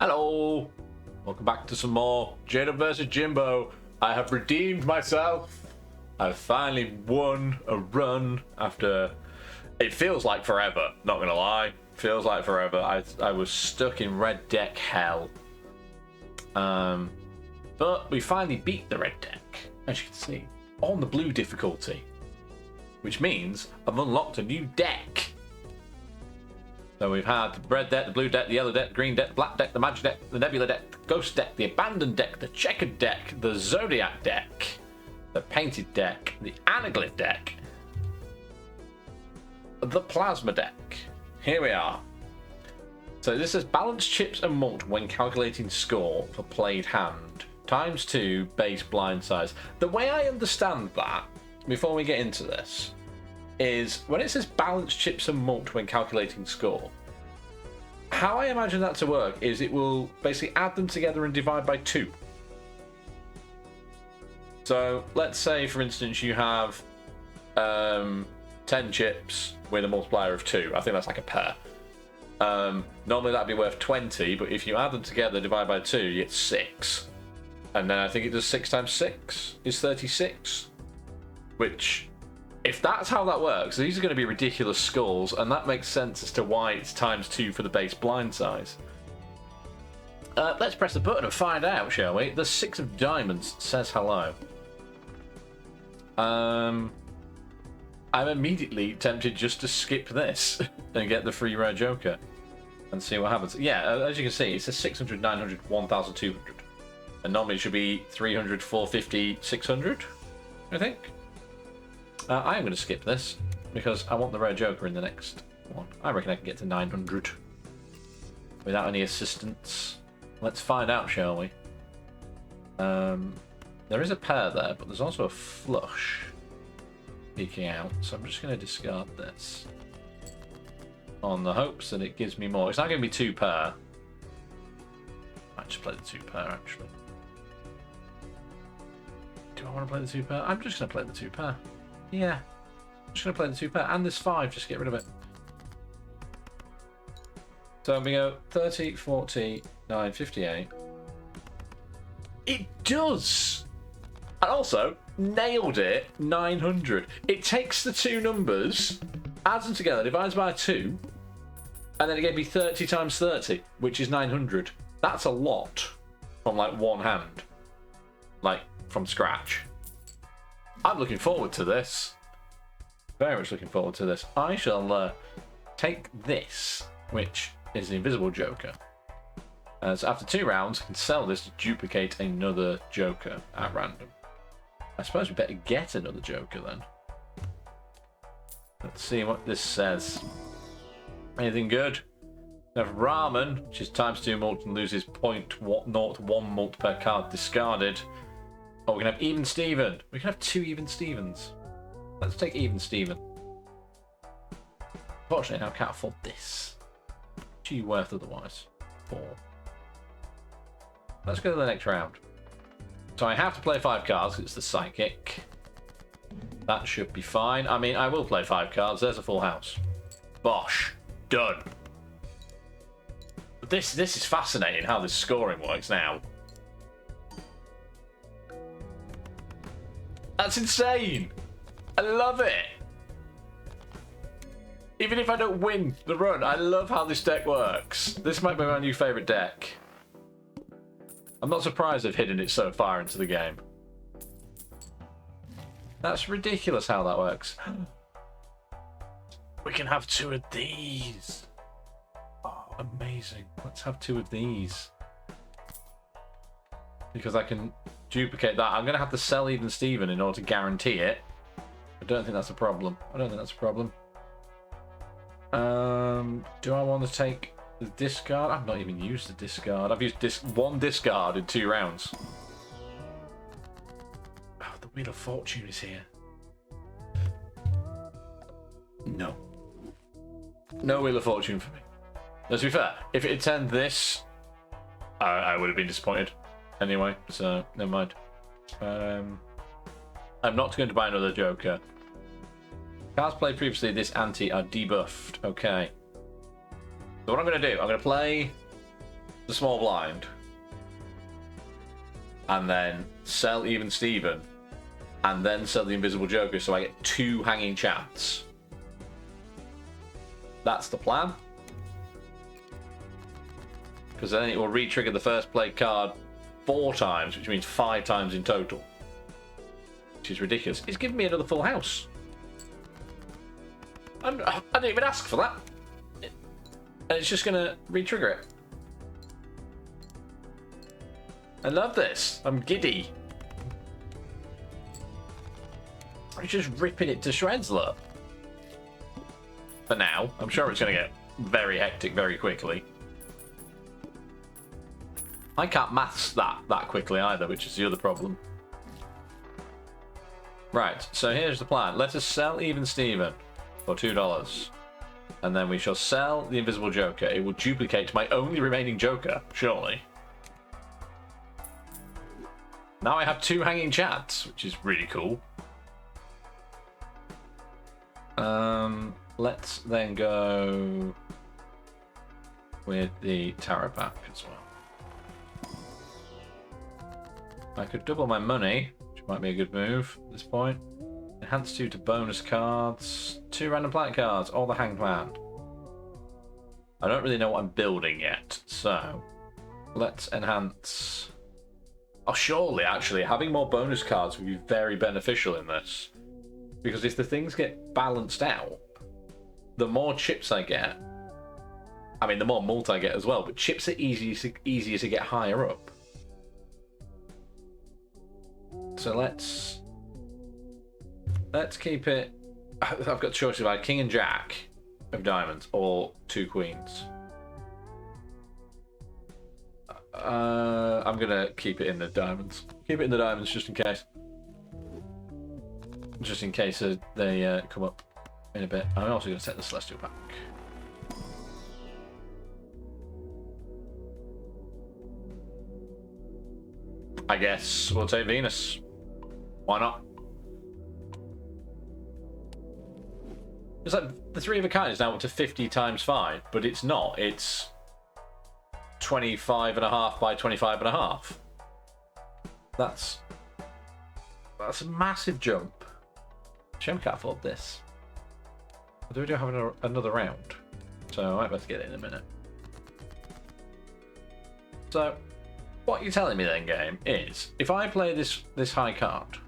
Hello! Welcome back to some more JDub versus Jimbo. I have redeemed myself. I've finally won a run after... It feels like forever, not gonna lie. Feels like forever. I was stuck in red deck hell. But we finally beat the red deck, as you can see, on the blue difficulty. Which means I've unlocked a new deck. So we've had the red deck, the blue deck, the yellow deck, the green deck, the black deck, the magic deck, the nebula deck, the ghost deck, the abandoned deck, the checkered deck, the zodiac deck, the painted deck, the anaglyph deck, the plasma deck. Here we are. So this says balance chips and malt when calculating score for played hand. ×2 base blind size. The way I understand that, before we get into this, is when it says balance chips and malt when calculating score, how I imagine that to work is it will basically add them together and divide by 2. So let's say, for instance, you have 10 chips with a multiplier of 2. I think that's like a pair. Normally that'd be worth 20, but if you add them together, divide by 2, you get 6. And then I think it does 6 times 6 is 36, which... If that's how that works, these are going to be ridiculous scores, and that makes sense as to why it's ×2 for the base blind size. Let's press the button and find out, shall we? The 6 of diamonds says hello. I'm immediately tempted just to skip this and get the free rare joker and see what happens. Yeah, as you can see, it says 600, 900, 1,200. And normally it should be 300, 450, 600, I think. I am going to skip this because I want the rare joker in the next one. I reckon I can get to 900 without any assistance. Let's find out, shall we? There is a pair there, but there's also a flush peeking out, so I'm just going to discard this on the hopes that it gives me more. It's not going to be 2 pair. I might just play the 2 pair, actually. Do I want to play the 2 pair? I'm just going to play the 2 pair. Yeah, I'm just going to play the 2 pair. And there's 5, just get rid of it. So we go 30, 40, 9, 58. It does! And also, nailed it, 900. It takes the 2 numbers, adds them together, divides by 2, and then it gave me 30 times 30, which is 900. That's a lot from, like, one hand. Like, from scratch. I'm looking forward to this. Very much looking forward to this. I shall take this, which is the invisible joker. So after 2 rounds, I can sell this to duplicate another joker at random. I suppose we better get another joker then. Let's see what this says. Anything good? We have Ramen, which is ×2 mult and loses 0.01 mult per card discarded. Oh, we can have Even Steven. We can have 2 Even Stevens. Let's take Even Steven. Unfortunately, now I can't afford this. Gee, worth otherwise. 4. Let's go to the next round. So I have to play 5 cards. It's the psychic. That should be fine. I mean, I will play 5 cards. There's a full house. Bosh. Done. But this is fascinating how this scoring works now. That's insane! I love it! Even if I don't win the run, I love how this deck works. This might be my new favourite deck. I'm not surprised they've hidden it so far into the game. That's ridiculous how that works. We can have 2 of these. Oh, amazing. Let's have 2 of these. Because I can duplicate that. I'm going to have to sell Even Steven in order to guarantee it. I don't think that's a problem. Do I want to take the discard? I've not even used the discard. I've used one discard in 2 rounds. Oh, the Wheel of Fortune is here. No. No Wheel of Fortune for me. Let's be fair. If it had turned this, I would have been disappointed. Anyway, so never mind. I'm not going to buy another joker. Cards played previously this ante are debuffed. Okay. So what I'm going to do, I'm going to play the small blind, and then sell even Steven, and then sell the invisible joker, so I get 2 hanging chats. That's the plan. Because then it will re-trigger the first play card 4 times, which means 5 times in total. Which is ridiculous. It's giving me another full house. I didn't even ask for that. And it's just going to re-trigger it. I love this. I'm giddy. I'm just ripping it to shreds, look. For now. I'm sure it's going to get very hectic very quickly. I can't maths that quickly either, which is the other problem. Right, so here's the plan. Let us sell even Steven for $2. And then we shall sell the invisible joker. It will duplicate my only remaining joker, surely. Now I have 2 hanging chats, which is really cool. Let's then go with the tarot pack as well. I could double my money, which might be a good move at this point. Enhance 2 to bonus cards. 2 random planet cards, or the Hanged Man. I don't really know what I'm building yet, so let's enhance. Oh, surely, actually, having more bonus cards would be very beneficial in this. Because if the things get balanced out, the more chips I get, I mean, the more mult I get as well, but chips are easier to get higher up. So let's keep it. I've got choices about king and jack of diamonds or 2 queens. I'm gonna keep it in the diamonds. Keep it in the diamonds just in case. Just in case they come up in a bit. I'm also gonna set the celestial back. I guess we'll take Venus. Why not? It's like the 3 of a kind is now up to 50 times 5, but it's not. It's 25.5 by 25.5. That's a massive jump. Shame I can't afford this. But we do have another round, so I might have to get it in a minute. So, what you're telling me then, game, is if I play this high card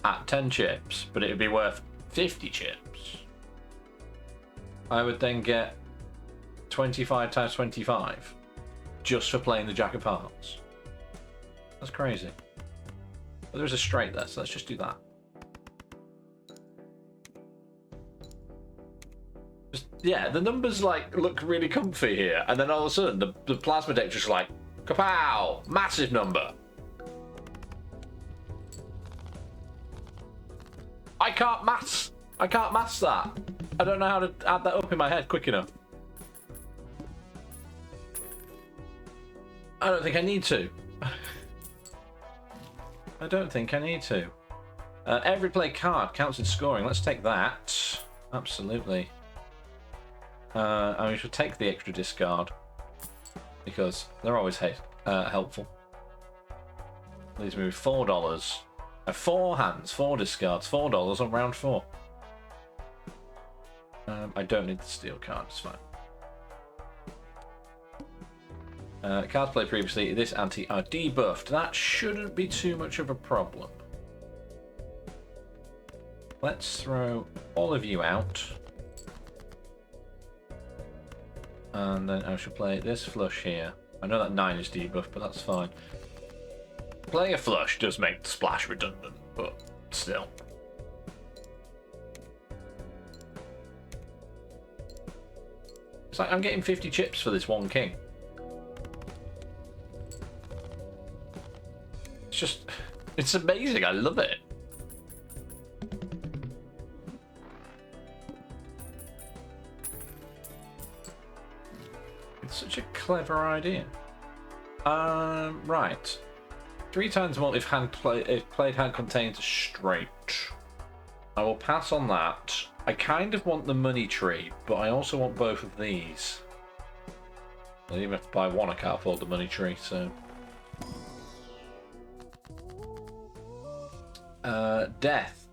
at 10 chips, but it would be worth 50 chips, I would then get 25 times 25 just for playing the Jack of Hearts. That's crazy. But there's a straight there, so let's just do that. Yeah, the numbers like look really comfy here, and then all of a sudden the plasma deck just like kapow, massive number. I can't maths that. I don't know how to add that up in my head quick enough. I don't think I need to. I don't think I need to. Every play card counts in scoring. Let's take that. Absolutely. And we should take the extra discard because they're always helpful. Leaves me with $4. 4 hands, 4 discards, $4 on round 4. I don't need the steel card, it's fine. Cards played previously, this ante are debuffed. That shouldn't be too much of a problem. Let's throw all of you out. And then I should play this flush here. I know that 9 is debuffed, but that's fine. Playing a flush does make the splash redundant, but still. It's like I'm getting 50 chips for this 1 king. It's just, it's amazing. I love it. It's such a clever idea. Right. 3 times more if played hand contains a straight. I will pass on that. I kind of want the money tree, but I also want both of these. I even have to buy one. I can't afford the money tree, so. Death,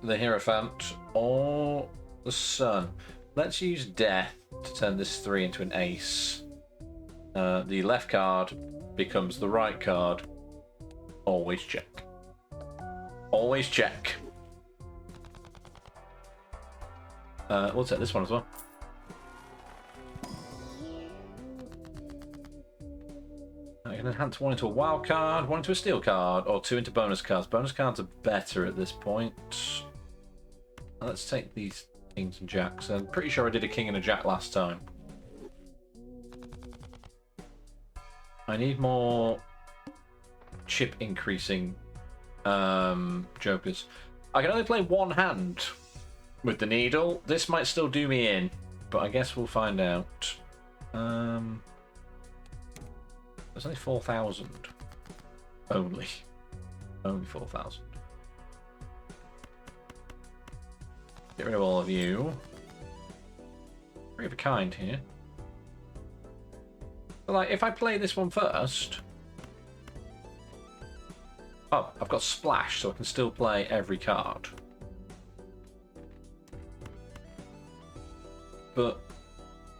the Hierophant, or the Sun. Let's use Death to turn this 3 into an ace. The left card becomes the right card. Always check. Always check. We'll take this one as well. I can enhance one into a wild card, one into a steel card, or 2 into bonus cards. Bonus cards are better at this point. Let's take these kings and jacks. I'm pretty sure I did a king and a jack last time. I need more chip increasing jokers. I can only play one hand with the needle. This might still do me in, but I guess we'll find out. There's only 4,000. Only 4,000. Get rid of all of you. Three of a kind here. But like, if I play this one first. Oh, I've got splash, so I can still play every card. But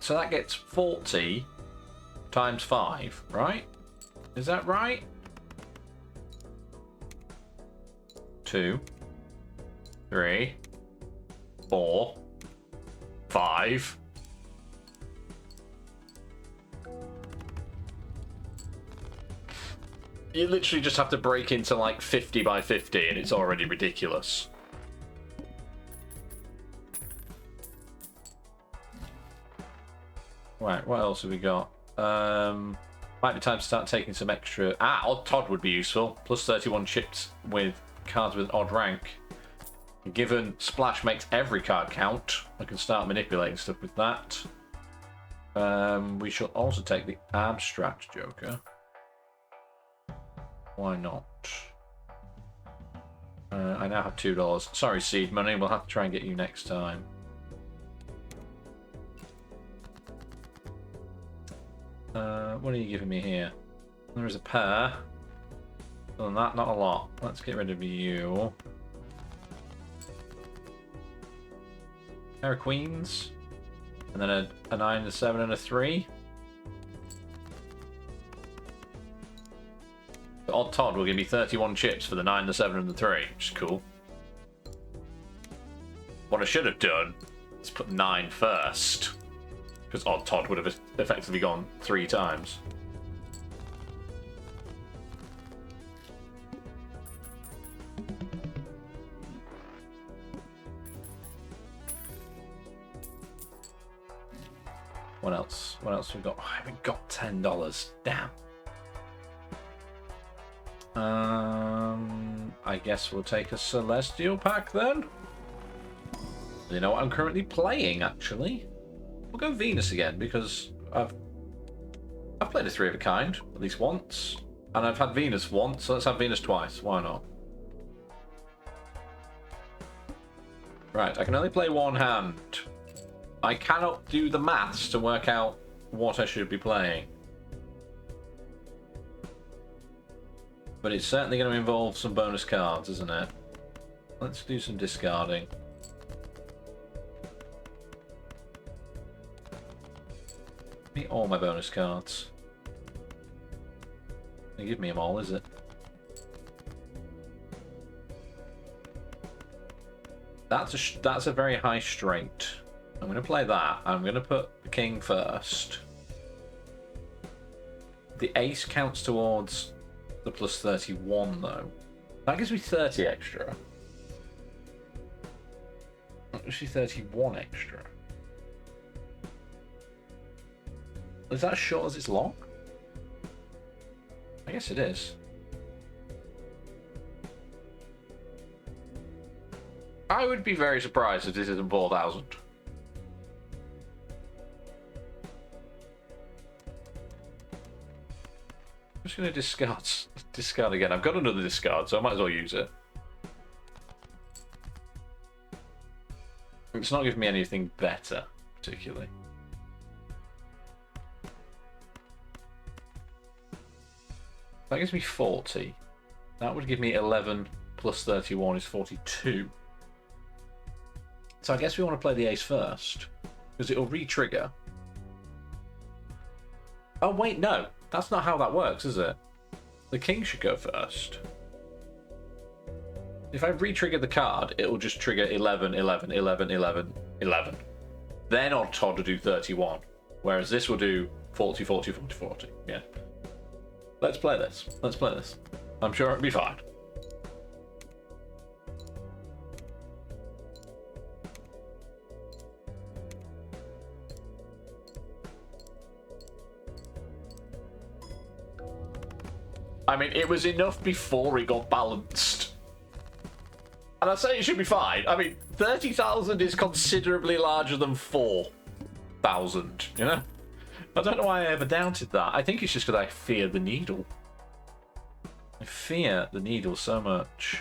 so that gets 40 times 5, right? Is that right? 2, 3, 4, 5. You literally just have to break into like 50 by 50 and it's already ridiculous. Right, what else have we got? Might be time to start taking some extra. Odd Todd would be useful. Plus 31 chips with cards with an odd rank. Given Splash makes every card count, I can start manipulating stuff with that. We shall also take the Abstract Joker. Why not? I now have $2. Sorry, Seed Money. We'll have to try and get you next time. What are you giving me here? There is a pair. Other than that, not a lot. Let's get rid of you. Pair of queens. And then a 9, a 7, and a 3. The Odd Todd will give me 31 chips for the 9, the 7, and the 3, which is cool. What I should have done is put 9 first. Because Odd Todd would have effectively gone 3 times. What else? What else have we got? Oh, I haven't got $10. Damn. I guess we'll take a Celestial pack then. You know what I'm currently playing, actually? We'll go Venus again, because I've played a 3 of a kind, at least once. And I've had Venus once, so let's have Venus twice. Why not? Right, I can only play one hand. I cannot do the maths to work out what I should be playing. But it's certainly going to involve some bonus cards, isn't it? Let's do some discarding. Give me all my bonus cards. Don't give me them all, is it? That's a very high straight. I'm going to play that. I'm going to put the king first. The ace counts towards the plus 31 though. That gives me 30 extra. Actually 31 extra. Is that as short as it's long? I guess it is. I would be very surprised if this isn't 4,000. I'm just going to discard again. I've got another discard, so I might as well use it. It's not giving me anything better, particularly. That gives me 40. That would give me 11 plus 31 is 42. So I guess we want to play the ace first, because it'll re-trigger. Oh wait, no. That's not how that works, is it? The king should go first. If I re-trigger the card, it'll just trigger 11, 11, 11, 11, 11. Then odd Todd will do 31. Whereas this will do 40, 40, 40, 40. Yeah. Let's play this. Let's play this. I'm sure it'll be fine. I mean, it was enough before it got balanced. And I'd say it should be fine. I mean, 30,000 is considerably larger than 4,000, you know? I don't know why I ever doubted that. I think it's just because I fear the needle. I fear the needle so much.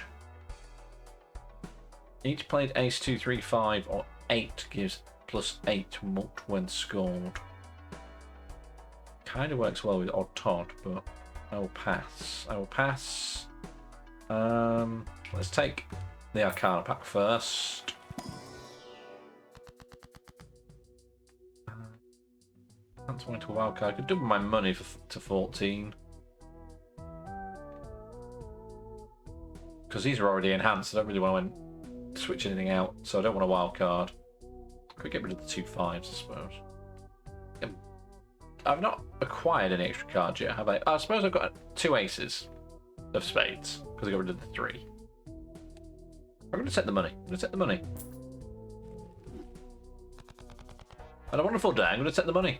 Each played ace 2, 3, 5, or 8 gives +8 mult when scored. Kind of works well with odd Todd, but I will pass. I will pass. Let's take the Arcana pack first. That's going to a wild card. I could double my money to 14. Because these are already enhanced. I don't really want to switch anything out, so I don't want a wild card. Could get rid of the 2 5s, I suppose. I've not acquired any extra cards yet, have I? I suppose I've got 2 aces of spades, because I got rid of the 3. I'm going to take the money. I'm going to take the money. And a wonderful day. I'm going to take the money.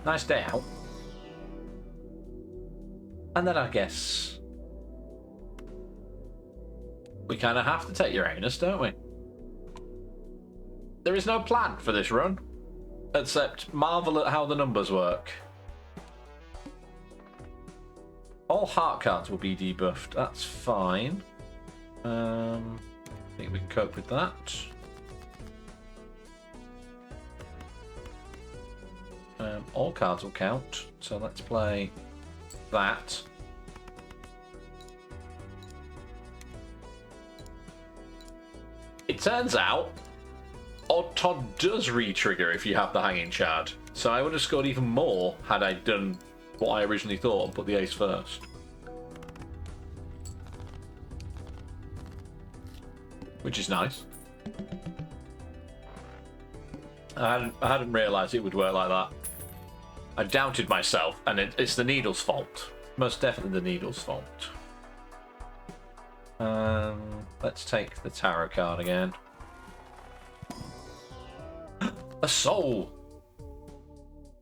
Nice day out. And then I guess we kind of have to take Uranus, don't we? There is no plan for this run, except marvel at how the numbers work. All heart cards will be debuffed. That's fine. I think we can cope with that. All cards will count. So let's play that. It turns out Odd Todd does re-trigger if you have the Hanging Chad. So I would have scored even more had I done what I originally thought and put the ace first. Which is nice. I hadn't realised it would work like that. I doubted myself, and it's the needle's fault. Most definitely the needle's fault. Let's take the tarot card again. A soul!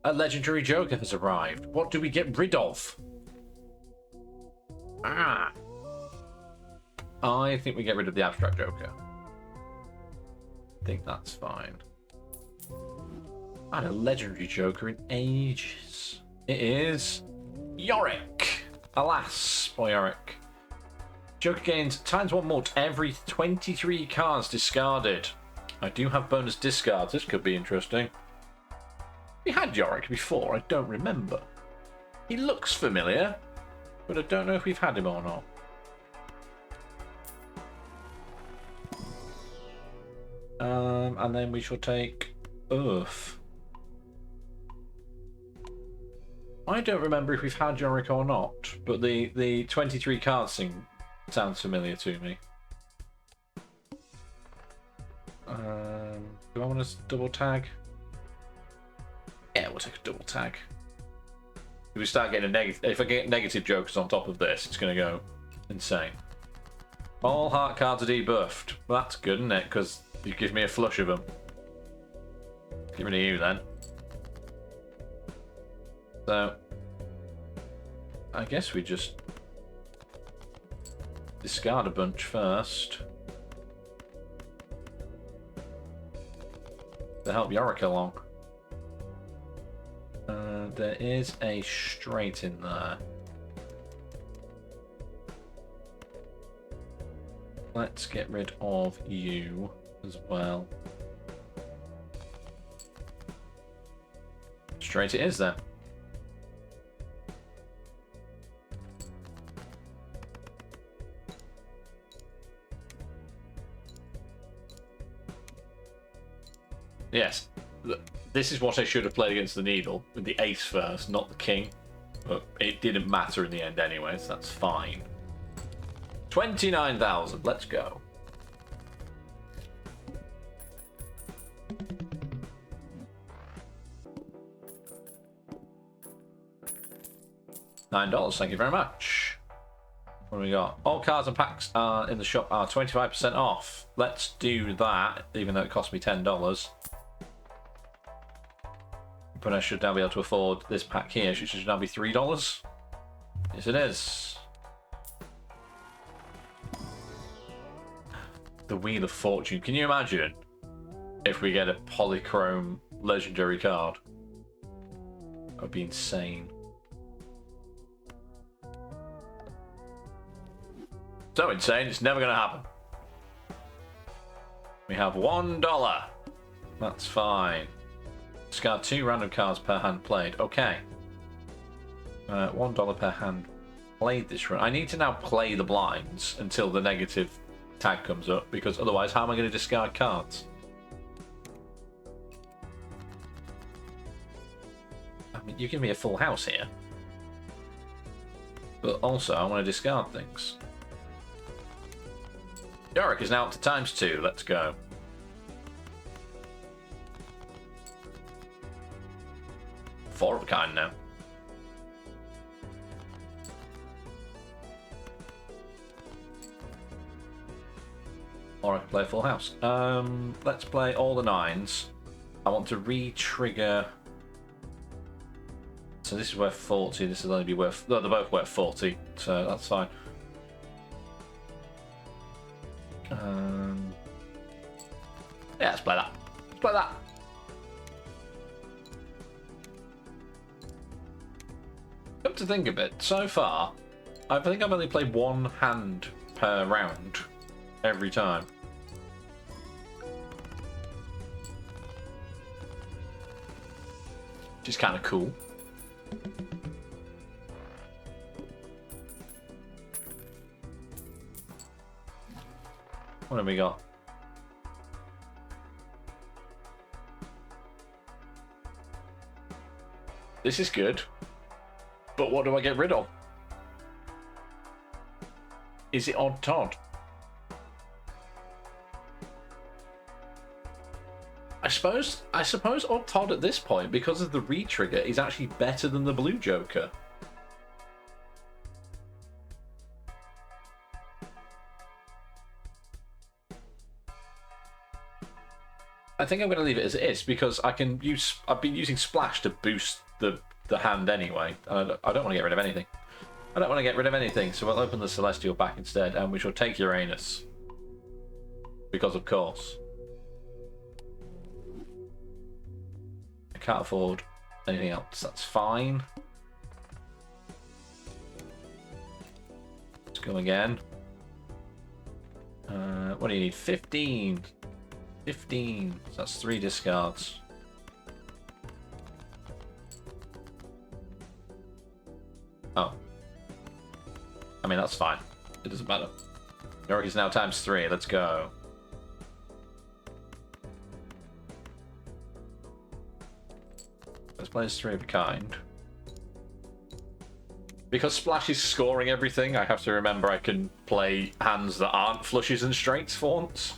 A legendary joker has arrived. What do we get rid of? Ah! I think we get rid of the abstract joker. I think that's fine. I had a legendary joker in ages. It is Yorick. Alas, poor Yorick. Joker gains ×1 mult every 23 cards discarded. I do have bonus discards. This could be interesting. We had Yorick before. I don't remember. He looks familiar, but I don't know if we've had him or not. And then we shall take Earth. I don't remember if we've had Yorick or not, but the 23 cards thing sounds familiar to me. Do I want to double tag? Yeah, we'll take a double tag. If we start getting if I get negative jokers on top of this, it's going to go insane. All heart cards are debuffed. Well, that's good, isn't it? Because you give me a flush of them. Get rid of you then. So, I guess we just discard a bunch first to help Yorick along. There is a straight in there. Let's get rid of you as well. Straight it is then. Yes. This is what I should have played against the needle, with the ace first, not the king. But it didn't matter in the end anyway, so that's fine. 29,000, let's go. $9, thank you very much. What do we got? All cards and packs in the shop are 25% off. Let's do that, even though it cost me $10. But I should now be able to afford this pack here, which should now be $3. Yes, it is. The Wheel of Fortune. Can you imagine if we get a polychrome legendary card? That would be insane. So insane, it's never going to happen. We have $1. That's fine. Discard 2 random cards per hand played. Okay. $1 per hand played this run. I need to now play the blinds until the negative tag comes up, because otherwise how am I going to discard cards? I mean, you give me a full house here. But also, I want to discard things. Yorick is now up to ×2. Let's go. Four of a kind now. Or I can play a full house. Let's play all the 9s. I want to re-trigger. So this is worth 40. This will only be worth. No, they're both worth 40. So that's fine. Yeah, let's play that. Let's play that. Come to think of it, so far, I think I've only played one hand per round every time. Which is kind of cool. What have we got? This is good. But what do I get rid of? Is it Odd Todd? I suppose Odd Todd at this point, because of the re-trigger, is actually better than the Blue Joker. I think I'm going to leave it as it is, because I've been using Splash to boost the hand anyway. I don't want to get rid of anything. I don't want to get rid of anything, so we'll open the Celestial back instead, and we shall take Uranus. Because of course. I can't afford anything else, that's fine. Let's go again. What do you need? 15. 15. So that's 3 discards. Oh. I mean, that's fine. It doesn't matter. Yorick is now ×3. Let's go. Let's play as 3 of a kind. Because Splash is scoring everything, I have to remember I can play hands that aren't flushes and straights for once.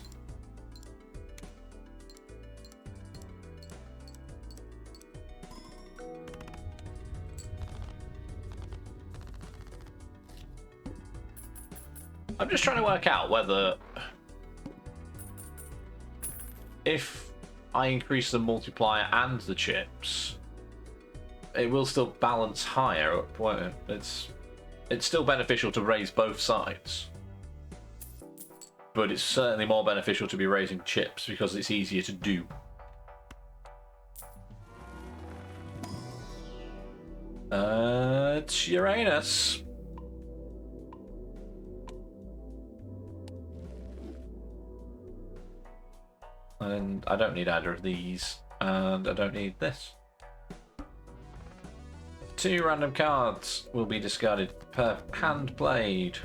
I'm just trying to work out whether, if I increase the multiplier and the chips, it will still balance higher. It's still beneficial to raise both sides, but it's certainly more beneficial to be raising chips because it's easier to do. It's Uranus. And I don't need either of these, and I don't need this. 2 random cards will be discarded per hand played.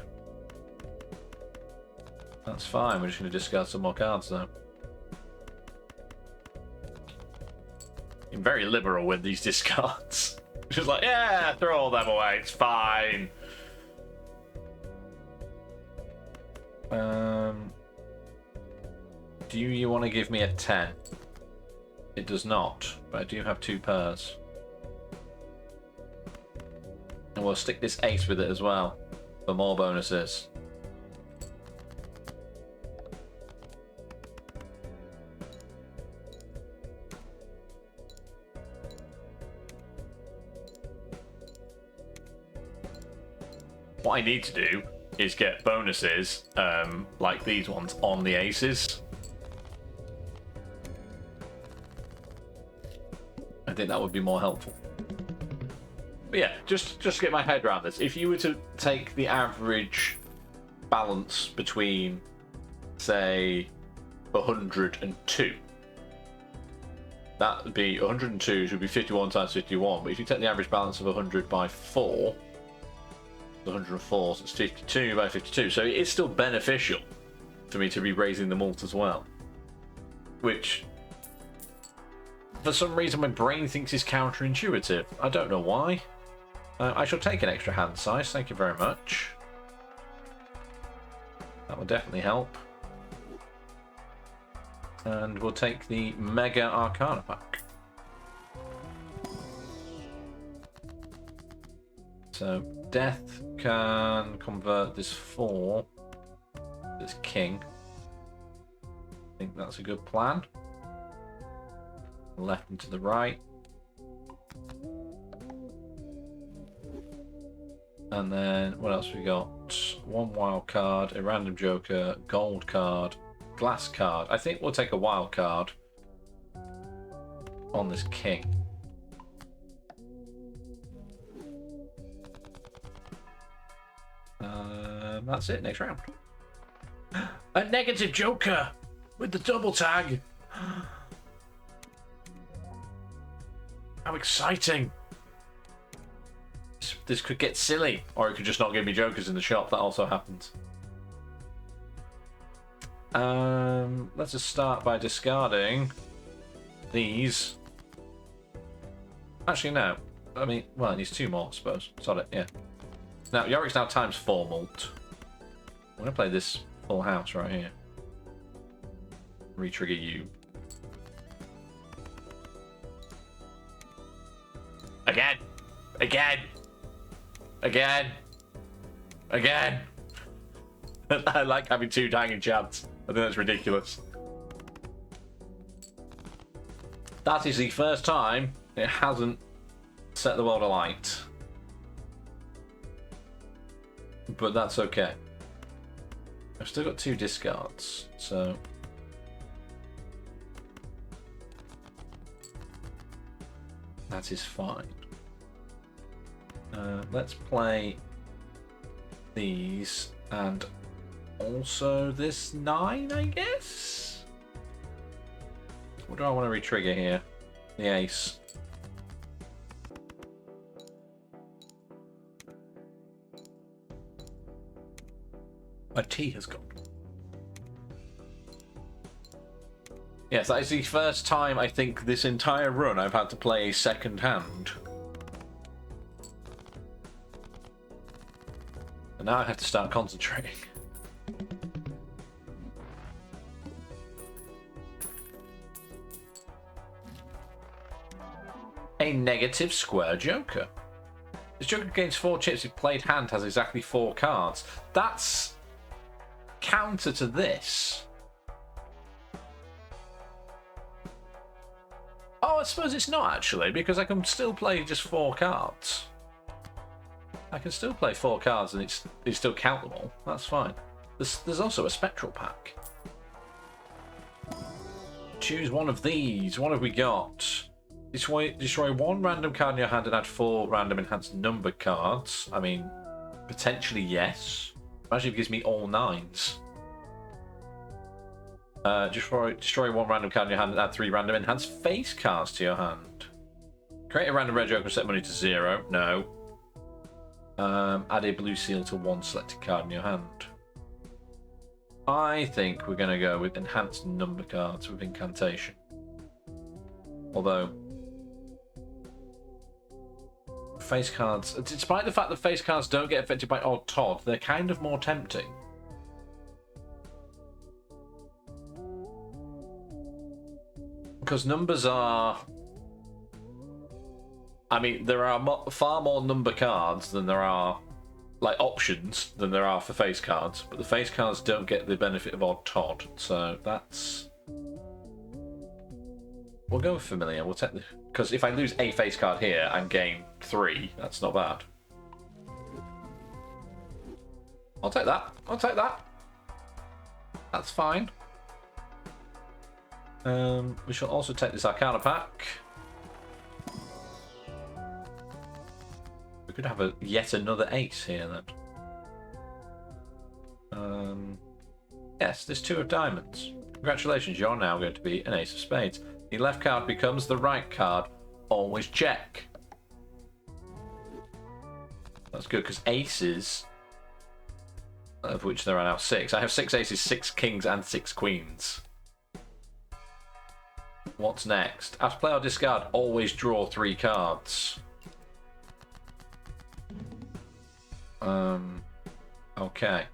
That's fine, we're just going to discard some more cards though. very liberal with these discards. She's like, yeah, throw all them away, it's fine. Do you want to give me a 10? It does not, but I do have 2 pairs. And we'll stick this ace with it as well, for more bonuses. What I need to do is get bonuses like these ones on the aces. I think that would be more helpful. But yeah, just to get my head around this. If you were to take the average balance between, say, 102, that would be 102, which would be 51 times 51. But if you take the average balance of 100 by 4, 104, so it's 52 by 52. So it's still beneficial for me to be raising the malt as well. Which, for some reason, my brain thinks is counterintuitive. I don't know why. I shall take an extra hand size, thank you very much. That will definitely help. And we'll take the Mega Arcana pack. So, Death can convert this 4, this King. I think that's a good plan. Left and to the right. And then, what else we got? 1 wild card, a random joker, gold card, glass card. I think we'll take a wild card on this King. That's it, next round. A negative joker with the double tag. How exciting. This could get silly, or it could just not give me jokers in the shop. That also happens. Let's just start by discarding these. Actually, no. I mean, well, it needs 2 more, I suppose. Sod it, yeah. Now, Yorick's now times 4 malt. I'm going to play this full house right here. Re-trigger you. Again! Again! Again! Again! I like having 2 hanging chants. I think that's ridiculous. That is the first time it hasn't set the world alight. But that's okay. I've still got 2 discards, so... that is fine. Let's play these and also this 9, I guess? What do I want to re-trigger here? The ace. My tea has gone. Yes, that is the first time I think this entire run I've had to play a second hand. And now I have to start concentrating. A negative square joker. This joker gains 4 chips if played hand has exactly 4 cards. That's counter to this. Oh, I suppose it's not actually, because I can still play just 4 cards. I can still play 4 cards and it's still count them all. That's fine. There's also a spectral pack. Choose one of these. What have we got? Destroy 1 random card in your hand and add 4 random enhanced numbered cards. I mean, potentially yes. Imagine if it gives me all 9s. Destroy 1 random card in your hand and add 3 random enhanced face cards to your hand. Create a random red joker and set money to 0. No. Add a blue seal to 1 selected card in your hand. I think we're going to go with enhanced number cards with incantation. Although, face cards, despite the fact that face cards don't get affected by odd Todd, they're kind of more tempting. Because numbers are... I mean, there are far more number cards than there are, like, options than there are for face cards. But the face cards don't get the benefit of odd Todd, so that's... We'll go with familiar. We'll take the... Because if I lose a face card here and gain 3, that's not bad. I'll take that. I'll take that. That's fine. We shall also take this Arcana pack. We could have yet another ace here then. Yes, there's 2 of diamonds. Congratulations, you're now going to be an ace of spades. The left card becomes the right card. Always check. That's good, because aces, of which there are now 6. I have 6 aces, 6 kings, and 6 queens. What's next? After play or discard, always draw 3 cards. Okay.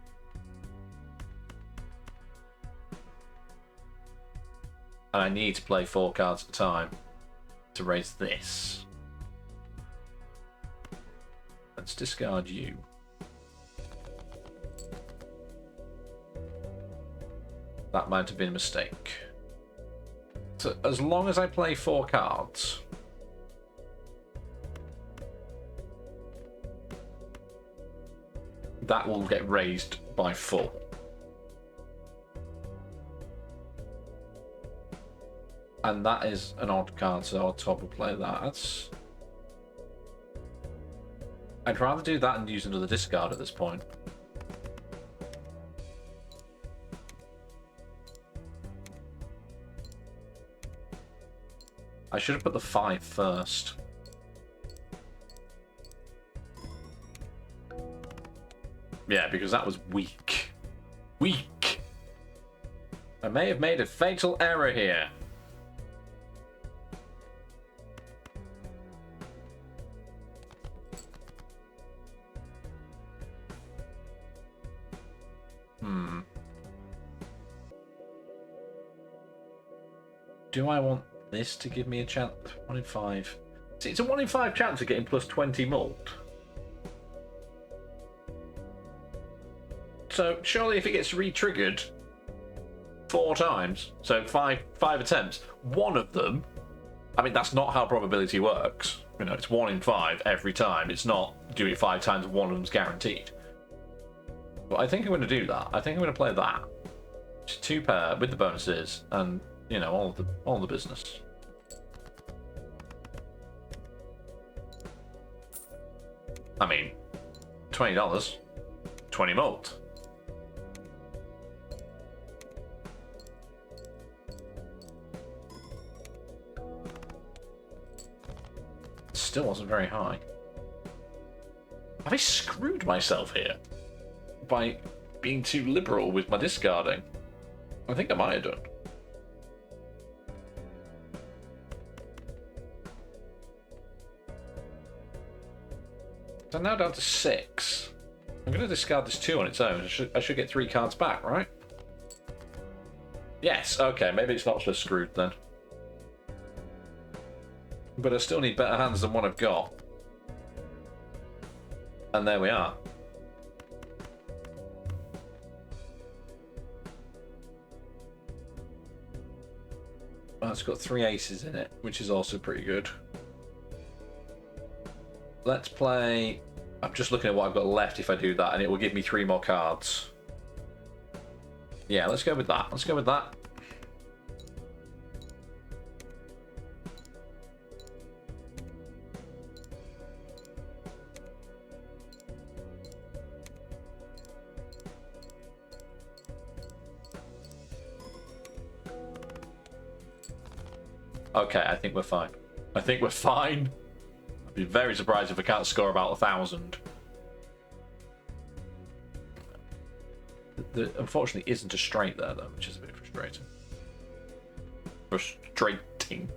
And I need to play 4 cards at a time to raise this. Let's discard you. That might have been a mistake. So as long as I play 4 cards, that will get raised by 4. And that is an odd card, so I'll top will play that. That's... I'd rather do that and use another discard at this point. I should have put the 5 first. Yeah, because that was weak. Weak! I may have made a fatal error here. Do I want this to give me a chance? 1 in 5. See, it's a 1 in 5 chance of getting plus 20 mult. So surely if it gets re-triggered 4 times, so five attempts, 1 of them, I mean, that's not how probability works. You know, it's 1 in 5 every time. It's not do it 5 times, 1 of them's guaranteed. But I think I'm going to do that. I think I'm going to play that. Just 2 pair with the bonuses and, you know, all the business. I mean, $20, 20 mult. Still wasn't very high. Have I screwed myself here by being too liberal with my discarding? I think I might have done. So I'm now down to 6. I'm going to discard this 2 on its own. I should get 3 cards back, right? Yes, okay, maybe it's not so screwed then. But I still need better hands than what I've got. And there we are. Well, it's got 3 aces in it, which is also pretty good. Let's play... I'm just looking at what I've got left if I do that, and it will give me 3 more cards. Yeah, let's go with that. Let's go with that. Okay, I think we're fine. I think we're fine. I'd be very surprised if I can't score about 1,000. There unfortunately isn't a straight there though, which is a bit frustrating.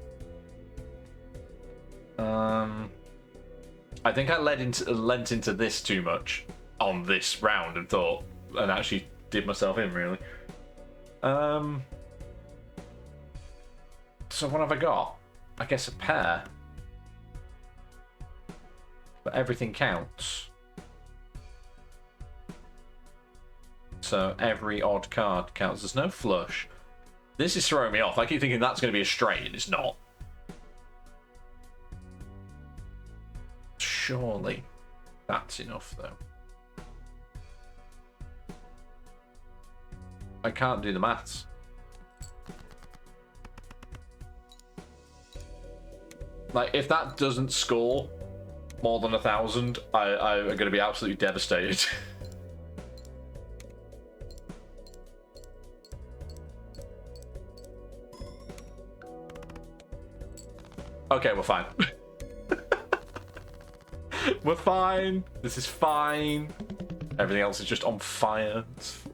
I think I lent into this too much on this round and thought, and actually did myself in, really. So what have I got? I guess a pair. But everything counts. So every odd card counts. There's no flush. This is throwing me off. I keep thinking that's going to be a straight, and it's not. Surely that's enough, though. I can't do the maths. Like, if that doesn't score more than 1,000, I'm going to be absolutely devastated. Okay, we're fine. We're fine. This is fine. Everything else is just on fire. It's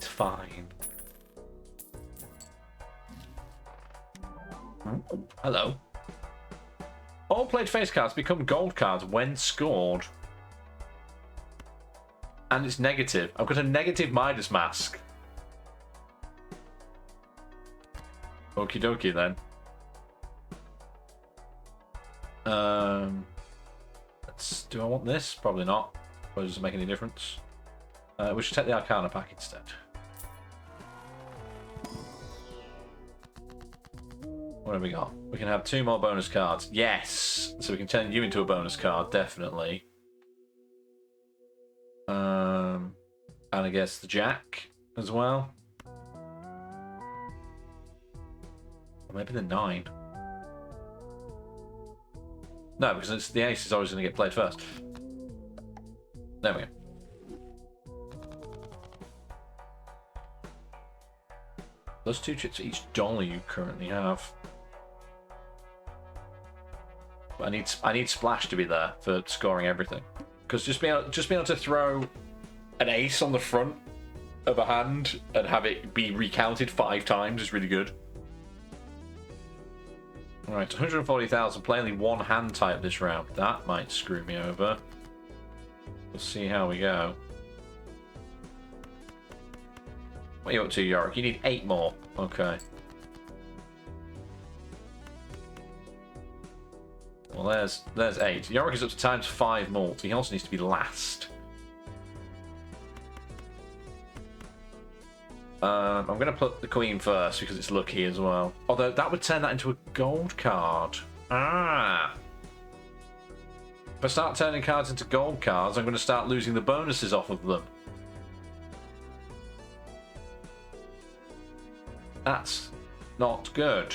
fine. Ooh, hello. All played face cards become gold cards when scored. And it's negative. I've got a negative Midas mask. Okie dokie then. Do I want this? Probably not. Probably doesn't make any difference. We should take the Arcana pack instead. What have we got? We can have 2 more bonus cards. Yes! So we can turn you into a bonus card, definitely. And I guess the Jack as well. Or maybe the 9. No, because it's, the ace is always going to get played first. There we go. Those 2 chips for each dollar you currently have. I need Splash to be there for scoring everything. Because just being able to throw an ace on the front of a hand and have it be recounted 5 times is really good. Alright, 140,000, play only 1 hand type this round. That might screw me over. We'll see how we go. What are you up to, Yorick? You need 8 more. Okay. Well, there's 8. Yorick is up to times 5 more. He also needs to be last. I'm going to put the Queen first because it's lucky as well. Although that would turn that into a gold card. Ah! If I start turning cards into gold cards, I'm going to start losing the bonuses off of them. That's not good.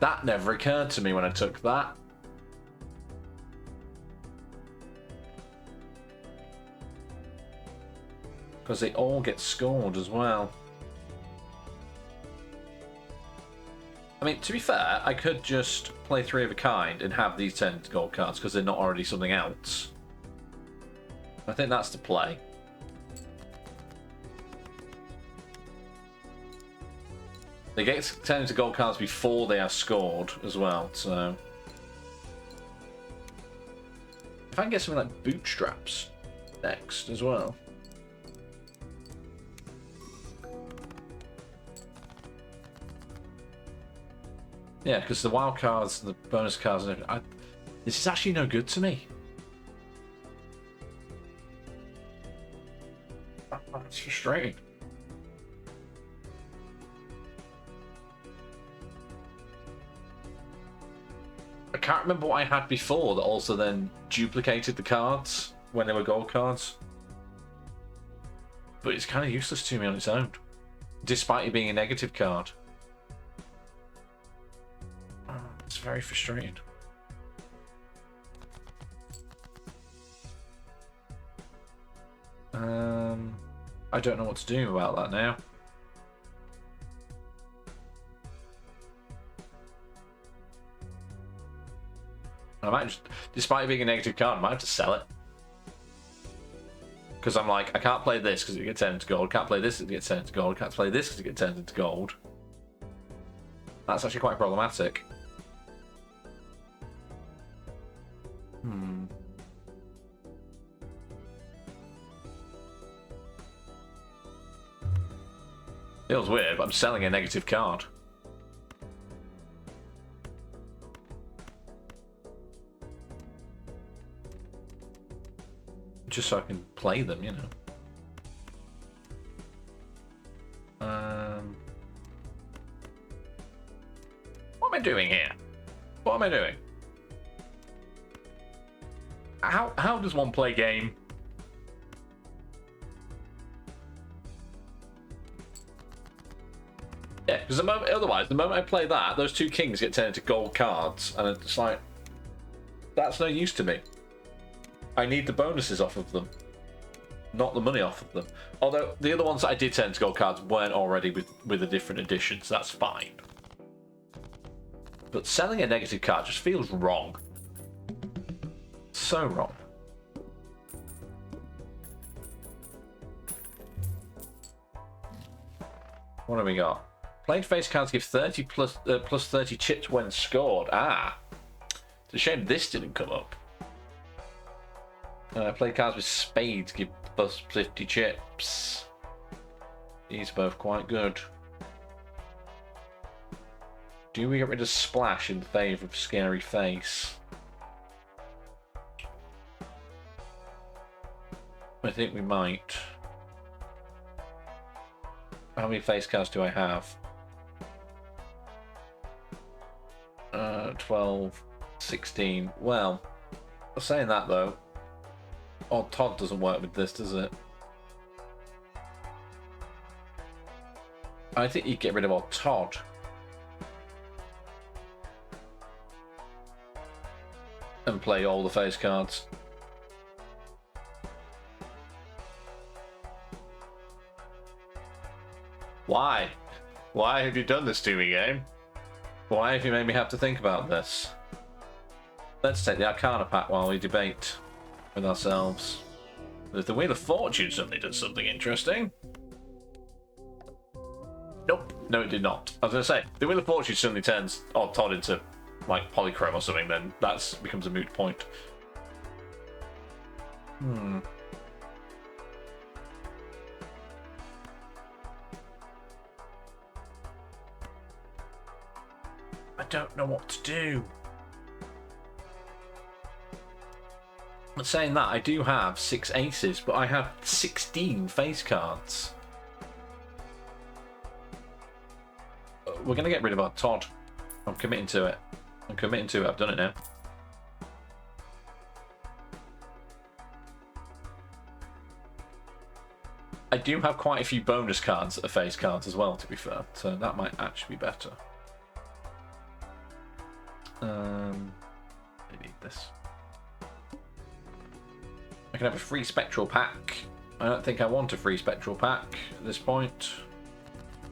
That never occurred to me when I took that. Because they all get scored as well. I mean, to be fair, I could just play 3 of a kind and have these 10 gold cards because they're not already something else. I think that's the play. They get turned into gold cards before they are scored as well, so... If I can get something like Bootstraps next as well. Yeah, because the wild cards, the bonus cards, and everything, this is actually no good to me. That's frustrating. I can't remember what I had before that also then duplicated the cards when they were gold cards. But it's kind of useless to me on its own, despite it being a negative card. It's very frustrating. I don't know what to do about that now. I might just, despite it being a negative card, I might have to sell it. Because I'm like, I can't play this because it gets turned into gold. Can't play this because it gets turned into gold. Can't play this because it gets turned into gold. That's actually quite problematic. Feels weird, but I'm selling a negative card. Just so I can play them, you know. What am I doing here? What am I doing? How does one play game? Yeah, because otherwise, the moment I play that, those two kings get turned into gold cards, and it's like, that's no use to me. I need the bonuses off of them, not the money off of them. Although the other ones that I did turn to gold cards weren't already with a different edition, so that's fine. But selling a negative card just feels wrong. So wrong. What have we got? Played face cards give 30 plus 30 chips when scored. Ah. It's a shame this didn't come up. Play cards with spades give plus 50 chips. These are both quite good. Do we get rid of splash in favour of scary face? I think we might. How many face cards do I have? 12, 16. Well, saying that though, Odd Todd doesn't work with this, does it? I think you get rid of Odd Todd. And play all the face cards. Why? Why have you done this to me, game? Why have you made me have to think about this? Let's take the Arcana pack while we debate with ourselves. If the Wheel of Fortune suddenly does something interesting. Nope. No, it did not. I was going to say, the Wheel of Fortune suddenly turns Odd Todd into, like, Polychrome or something, then that becomes a moot point. I don't know what to do. But saying that, I do have 6 aces, but I have 16 face cards. We're going to get rid of our Todd. I'm committing to it. I'm committing to it. I've done it now. I do have quite a few bonus cards that are face cards as well, to be fair. So that might actually be better. I need this. I can have a free spectral pack. I don't think I want a free spectral pack at this point,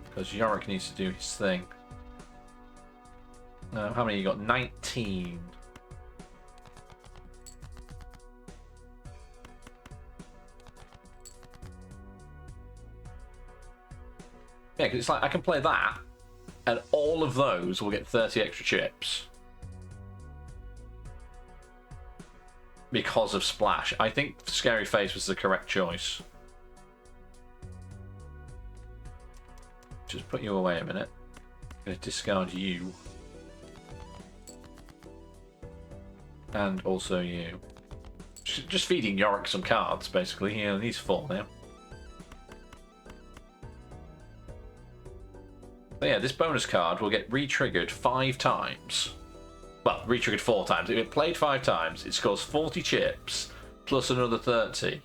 because Yorick needs to do his thing. How many you got? 19. Yeah, because it's like I can play that, and all of those will get 30 extra chips. Because of Splash. I think Scary Face was the correct choice. Just put you away a minute. I'm going to discard you. And also you. Just feeding Yorick some cards, basically. He's full now. But yeah, this bonus card will get re-triggered 5 times. Well, re-triggered 4 times. If it played 5 times, it scores 40 chips plus another 30.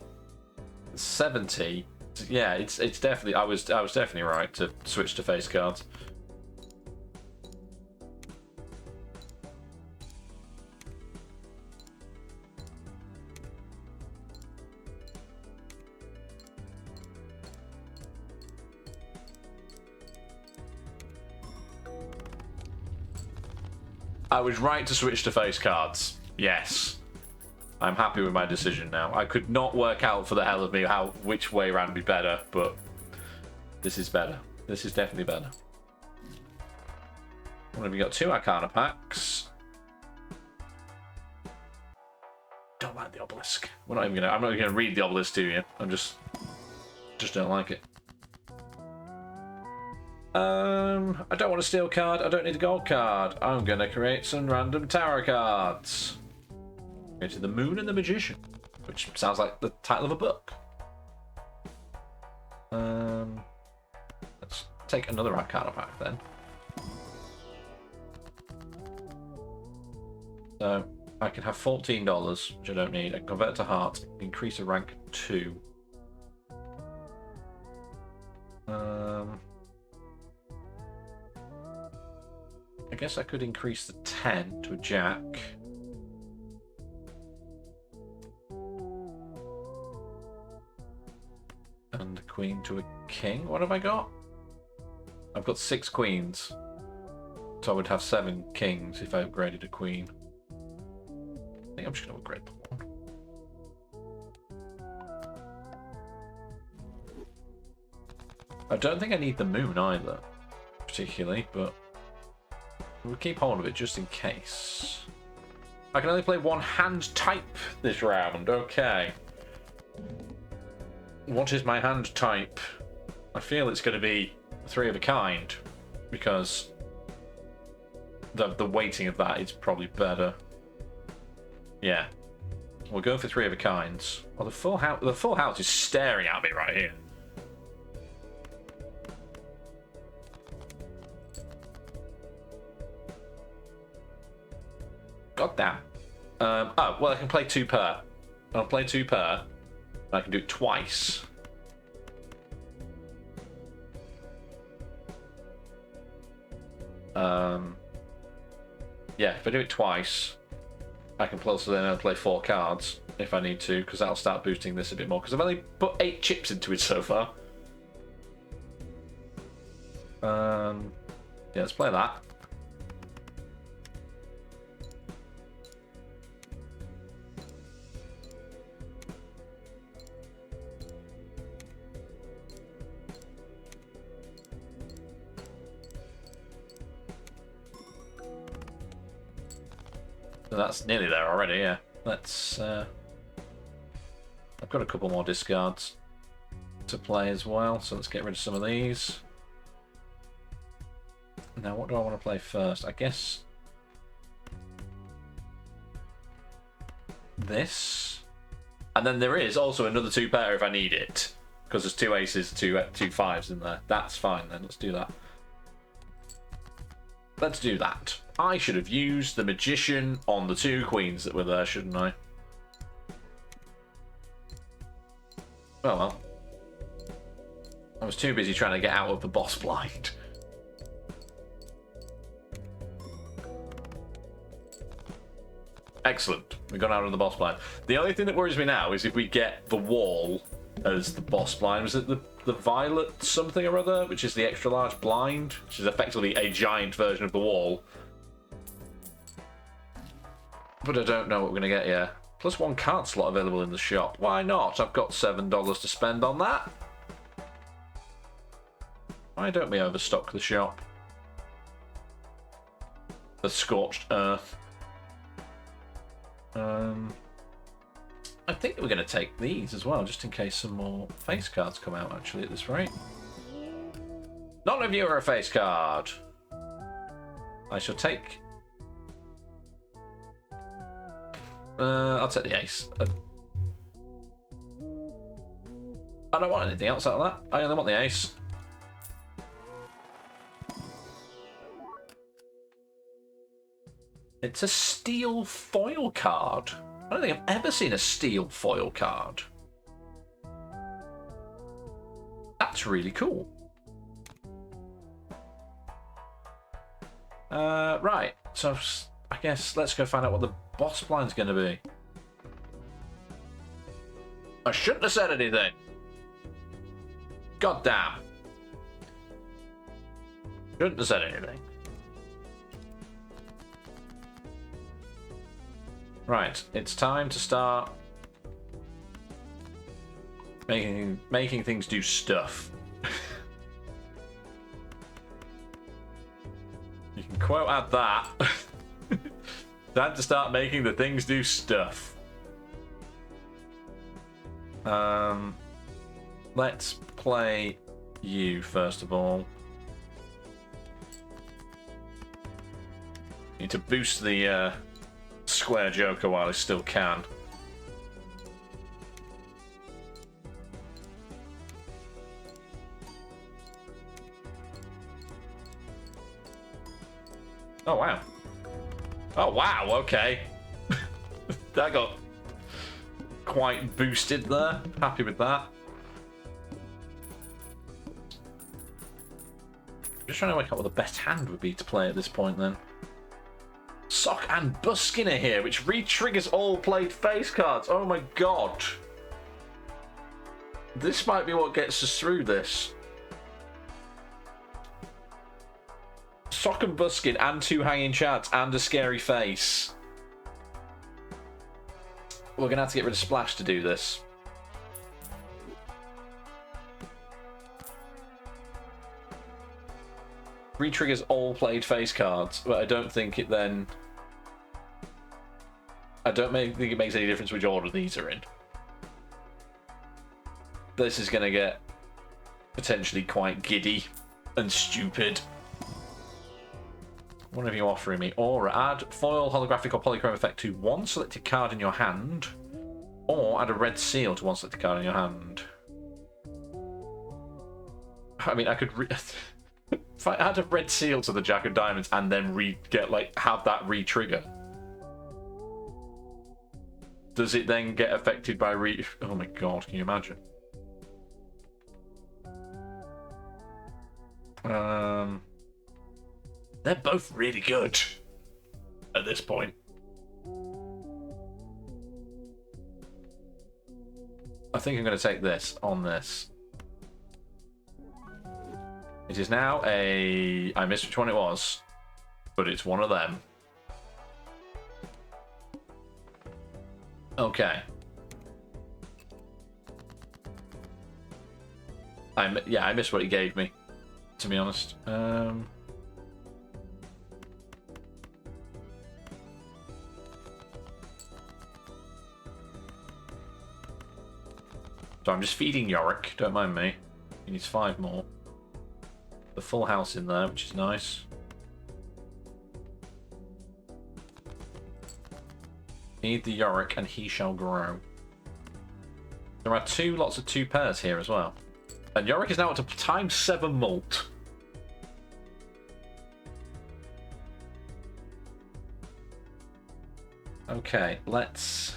70. Yeah, it's definitely. I was definitely right to switch to face cards. I was right to switch to face cards. Yes. I'm happy with my decision now. I could not work out for the hell of me which way around would be better, but this is better. This is definitely better. What have we got? 2 Arcana packs. Don't like the obelisk. I'm not even gonna read the obelisk to you. I'm just don't like it. I don't want a steel card. I don't need a gold card. I'm gonna create some random tarot cards. Created the Moon and the Magician, which sounds like the title of a book. Let's take another Arcana pack then. So I can have $14, which I don't need. I can convert it to heart, increase a rank 2. I guess I could increase the 10 to a jack. And the queen to a king. What have I got? I've got 6 queens. So I would have 7 kings if I upgraded a queen. I think I'm just going to upgrade the one. I don't think I need the moon either, particularly, but we'll keep hold of it just in case. I can only play one hand type this round. Okay. What is my hand type? I feel it's going to be 3 of a kind, because the weighting of that is probably better. Yeah, we'll go for 3 of a kinds. Well, the full house is staring at me right here. God damn. Oh, well, I can play 2 per. I'll play 2 per. I can do it twice. Yeah, if I do it twice, I can plus then I'll play 4 cards if I need to, because that'll start boosting this a bit more, because I've only put 8 chips into it so far. Yeah, let's play that. So that's nearly there already, yeah. Let's... I've got a couple more discards to play as well, so let's get rid of some of these. Now, what do I want to play first? I guess... this. And then there is also another 2 pair if I need it, because there's 2 aces, 2 5s in there. That's fine then, let's do that. Let's do that. I should have used the Magician on the 2 queens that were there, shouldn't I? Oh well. I was too busy trying to get out of the boss blind. Excellent. We got out of the boss blind. The only thing that worries me now is if we get the wall as the boss blind. Was it the violet something or other, which is the extra large blind, which is effectively a giant version of the wall. But I don't know what we're going to get here. Plus 1 card slot available in the shop. Why not? I've got $7 to spend on that. Why don't we overstock the shop? The Scorched Earth. I think we're going to take these as well, just in case some more face cards come out, actually, at this rate. None of you are a face card. I shall take... I'll take the ace. I don't want anything else out of that. I only want the ace. It's a steel foil card. I don't think I've ever seen a steel foil card. That's really cool. Right, so I guess let's go find out what the boss blind's going to be. I shouldn't have said anything. God damn. Shouldn't have said anything. Right, it's time to start making things do stuff. You can quote add that. Time to start making the things do stuff. Let's play you first of all. Need to boost the square joker while I still can. Oh, wow. Oh, wow, okay. That got quite boosted there. Happy with that. Just trying to work out what the best hand would be to play at this point then. Sock and Buskin are here, which re-triggers all played face cards. Oh my god. This might be what gets us through this. Sock and Buskin and 2 hanging chads and a scary face. We're going to have to get rid of Splash to do this. Re-triggers all played face cards, but I don't think it then... I don't think it makes any difference which order these are in. This is going to get potentially quite giddy and stupid. What are you offering me? Aura. Add foil, holographic, or polychrome effect to one selected card in your hand. Or add a red seal to one selected card in your hand. I mean, I could... If I add a red seal to the Jack of Diamonds and then have that re-trigger, does it then get affected by Oh my god, can you imagine? They're both really good at this point. I think I'm going to take this on this. It is now a... I missed which one it was, but it's one of them. Okay. Yeah, I missed what he gave me, to be honest. So I'm just feeding Yorick, don't mind me. He needs 5 more. The full house in there, which is nice. Need the Yorick and he shall grow. There are 2 lots of 2 pairs here as well. And Yorick is now up to ×7 mult. Okay, let's...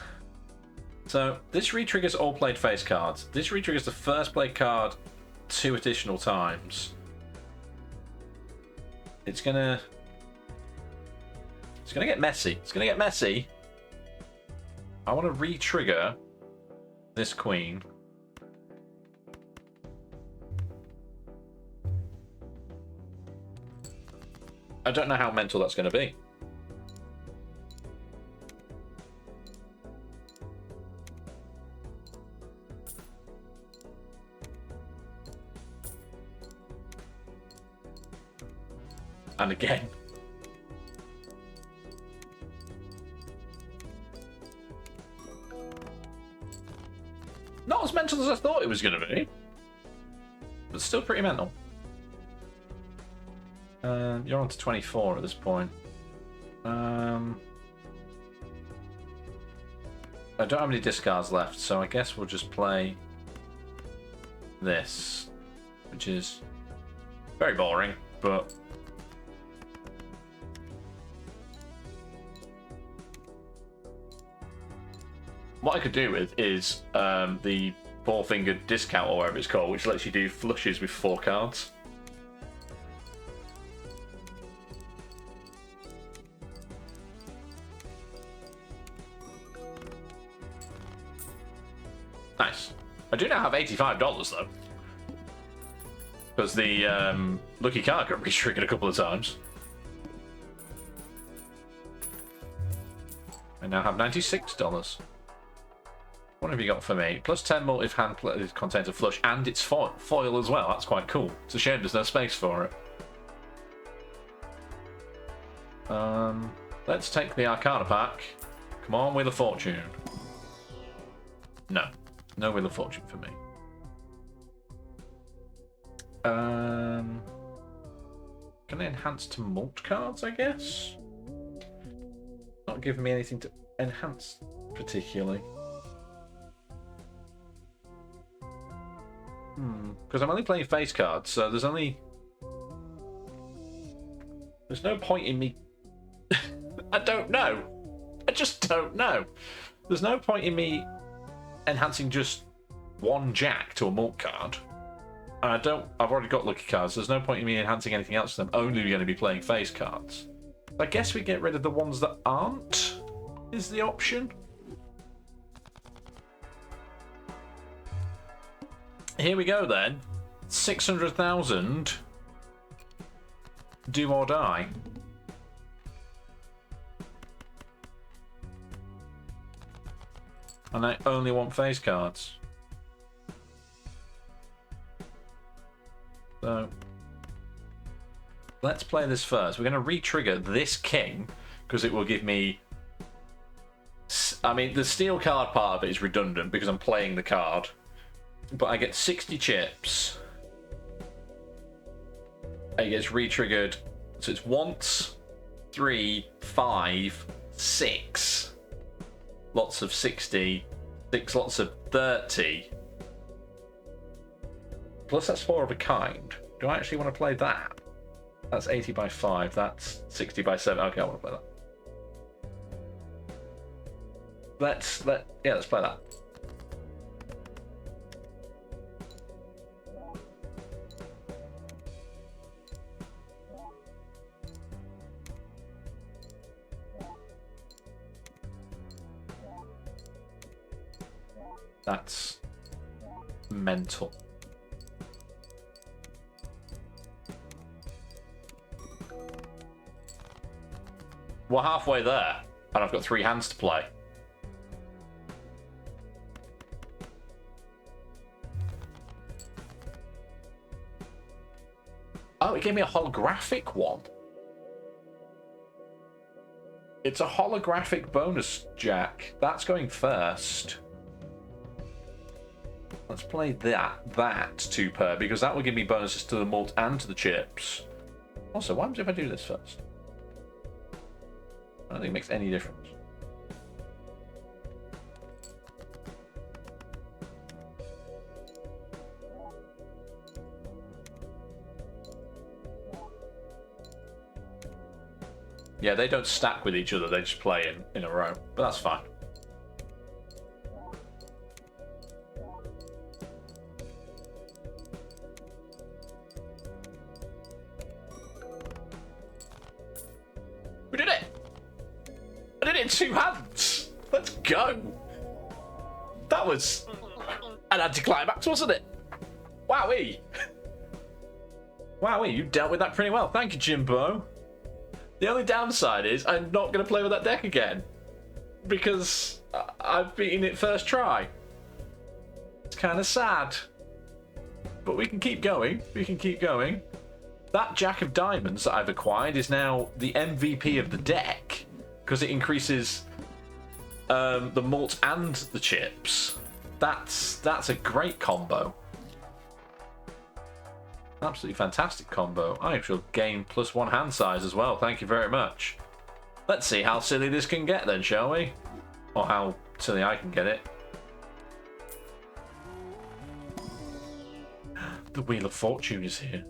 So, this re-triggers all played face cards. This re-triggers the first played card 2 additional times. It's gonna get messy. It's gonna get messy. I want to re-trigger this queen. I don't know how mental that's going to be. And again. Not as mental as I thought it was going to be. But still pretty mental. You're on to 24 at this point. I don't have any discards left, so I guess we'll just play this. Which is very boring, but... What I could do with is the 4-fingered discount, or whatever it's called, which lets you do flushes with 4 cards. Nice. I do now have $85 though, because the lucky card got re-triggered a couple of times. I now have $96. What have you got for me? Plus 10 mult if hand contains a flush, and it's foil as well. That's quite cool. It's a shame there's no space for it. Let's take the Arcana pack. Come on, Wheel of Fortune. No. No Wheel of Fortune for me. Can I enhance to mult cards, I guess? not giving me anything to enhance particularly. Because I'm only playing face cards, so there's no point in me. I don't know. I just don't know. There's no point in me enhancing just one jack to a mult card. And I've already got lucky cards, so there's no point in me enhancing anything else. I'm only going to be playing face cards. I guess we get rid of the ones that aren't, is the option. Here we go then. 600,000. Do or die. And I only want face cards. So let's play this first. We're going to re-trigger this king because it will give me... I mean, the steel card part of it is redundant because I'm playing the card. But I get 60 chips. It gets re-triggered. So it's once, 3, 5, 6. Lots of 60. 6 lots of 30. Plus that's 4 of a kind. Do I actually want to play that? That's 80 by 5. That's 60 by 7. Okay, I want to play that. Let's play that. That's mental. We're halfway there, and I've got 3 hands to play. Oh, it gave me a holographic one. It's a holographic bonus jack. That's going first. Let's play that 2 pair, because that will give me bonuses to the malt and to the chips. Also, what happens if I do this first? I don't think it makes any difference. Yeah, they don't stack with each other, they just play in a row, but that's fine. We did it! I did it in 2 hands! Let's go! That was an anticlimax, wasn't it? Wowee! Wowee, you dealt with that pretty well. Thank you, Jimbo. The only downside is I'm not going to play with that deck again. Because I've beaten it first try. It's kind of sad. But we can keep going. We can keep going. That Jack of Diamonds that I've acquired is now the MVP of the deck. Because it increases the malt and the chips. That's a great combo. Absolutely fantastic combo. I shall gain +1 hand size as well. Thank you very much. Let's see how silly this can get then, shall we? Or how silly I can get it. The Wheel of Fortune is here.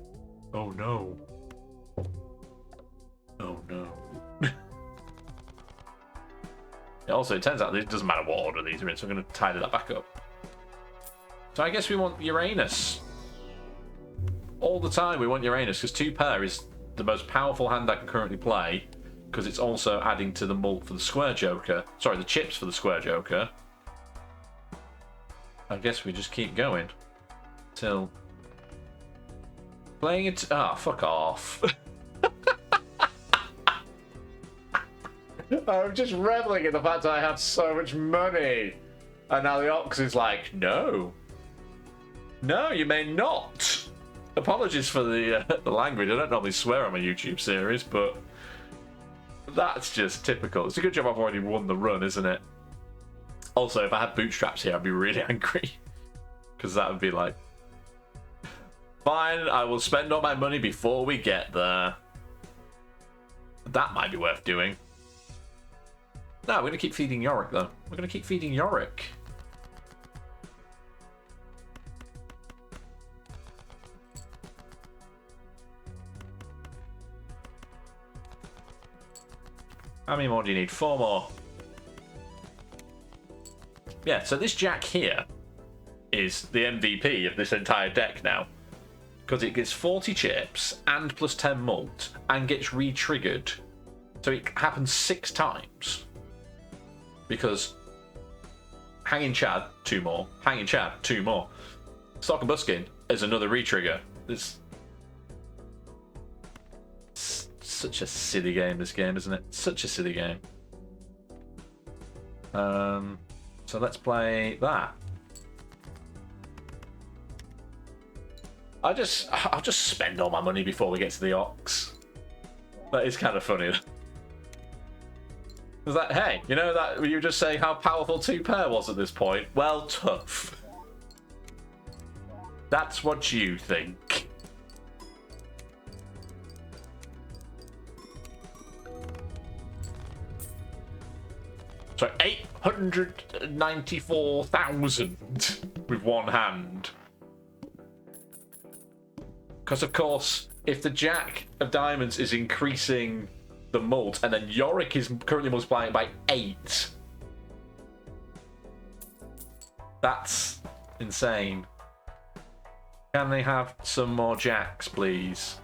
Oh no. Oh no. Also, it turns out it doesn't matter what order these are in, so I'm going to tidy that back up. So I guess we want Uranus. All the time we want Uranus, because 2 pair is the most powerful hand I can currently play, because it's also adding to the mult for the square joker. Sorry, the chips for the square joker. I guess we just keep going. Till... Playing it... Ah, fuck off. I'm just reveling in the fact that I have so much money. And now the Ox is like, no. No, you may not. Apologies for the language. I don't normally swear on my YouTube series, but that's just typical. It's a good job I've already won the run, isn't it? Also, if I had bootstraps here, I'd be really angry. Because that would be like... Fine, I will spend all my money before we get there. That might be worth doing. No, we're going to keep feeding Yorick, though. We're going to keep feeding Yorick. How many more do you need? 4 more. Yeah, so this Jack here is the MVP of this entire deck now. Because it gets 40 chips and plus 10 mult and gets re-triggered. So it happens 6 times. Because Hanging Chad, 2 more. Hanging Chad, 2 more. Stock and Buskin is another re-trigger. It's such a silly game, this game, isn't it? Such a silly game. So let's play that. I'll just spend all my money before we get to the Ox. That is kind of funny. Is that, hey, you know that you were just saying how powerful 2-pair was at this point? Well, tough. That's what you think. So 894,000 with one hand. Because, of course, if the Jack of Diamonds is increasing the mult, and then Yorick is currently multiplying it by 8. That's insane. Can they have some more Jacks, please?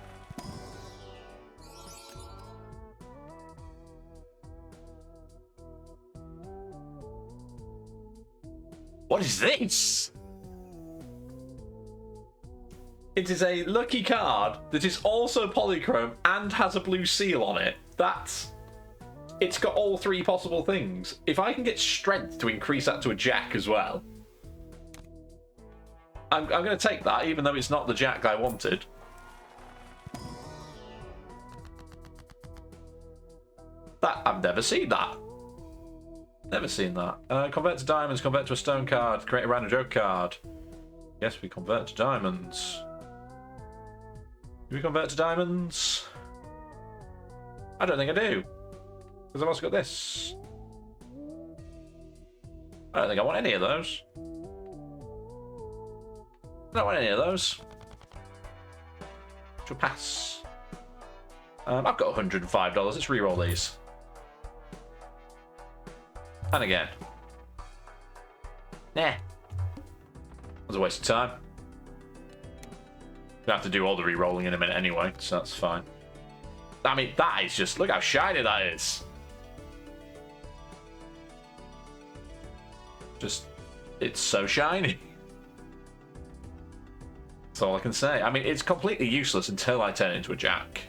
What is this? It is a lucky card that is also polychrome and has a blue seal on it. It's got all 3 possible things. If I can get strength to increase that to a Jack as well, I'm going to take that, even though it's not the Jack I wanted. I've never seen that. Never seen that. Convert to diamonds, convert to a stone card, create a random joke card. Yes, we convert to diamonds. Do we convert to diamonds? I don't think I do. Because I've also got this. I don't think I want any of those. I don't want any of those. She'll pass. I've got $105. Let's re-roll these. And again. Nah. That was a waste of time. We have to do all the re-rolling in a minute anyway, so that's fine. I mean, that is just... Look how shiny that is. Just... It's so shiny. That's all I can say. I mean, it's completely useless until I turn it into a Jack.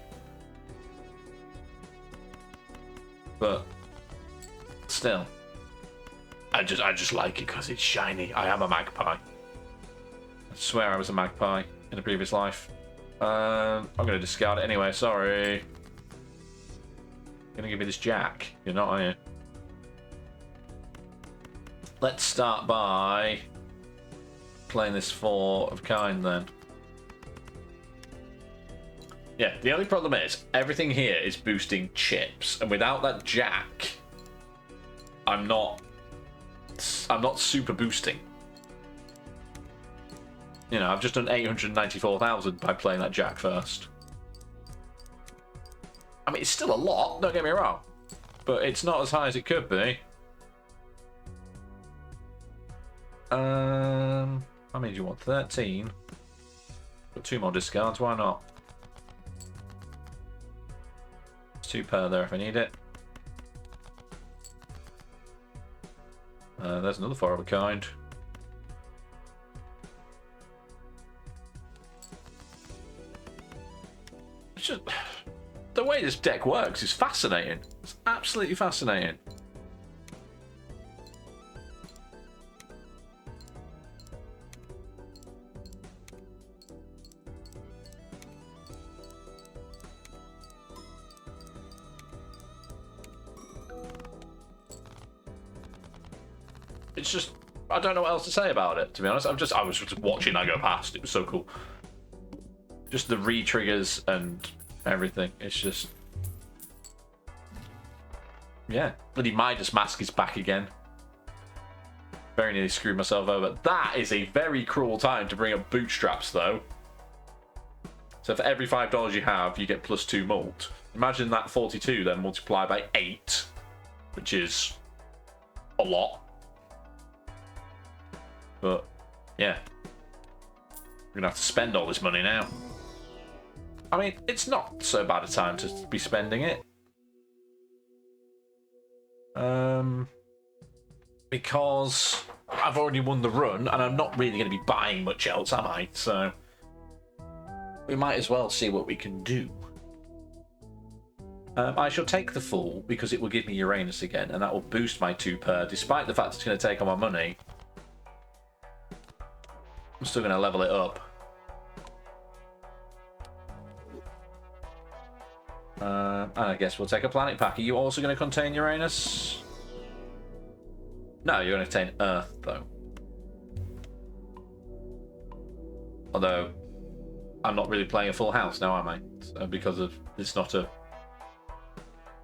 But... Still. I just like it because it's shiny. I am a magpie. I swear I was a magpie in a previous life. I'm going to discard it anyway, sorry. You're going to give me this Jack. You're not, are you? Let's start by playing this 4 of kind then. Yeah, the only problem is everything here is boosting chips, and without that Jack, I'm not super boosting. You know, I've just done 894,000 by playing that Jack first. I mean, it's still a lot, don't get me wrong. But it's not as high as it could be. How many do you want? 13. Got 2 more discards, why not? 2 per there if I need it. There's another 4 of a kind. It's just... The way this deck works is fascinating. It's absolutely fascinating. It's just, I don't know what else to say about it, to be honest. I was just watching that go past. It was so cool. Just the re-triggers and everything. It's just Yeah. Bloody Midas Mask is back again. Very nearly screwed myself over. That is a very cruel time to bring up bootstraps, though. So for every $5 you have, you get +2 mult. Imagine that 42 then multiplied by 8, which is a lot. But, yeah. We're going to have to spend all this money now. I mean, it's not so bad a time to be spending it. Because I've already won the run, and I'm not really going to be buying much else, am I? So we might as well see what we can do. I shall take the Fool, because it will give me Uranus again, and that will boost my 2 per, despite the fact it's going to take all my money. I'm still going to level it up. And I guess we'll take a planet pack. Are you also going to contain Uranus? No, you're going to contain Earth, though. Although, I'm not really playing a full house now, am I? So, because of it's not a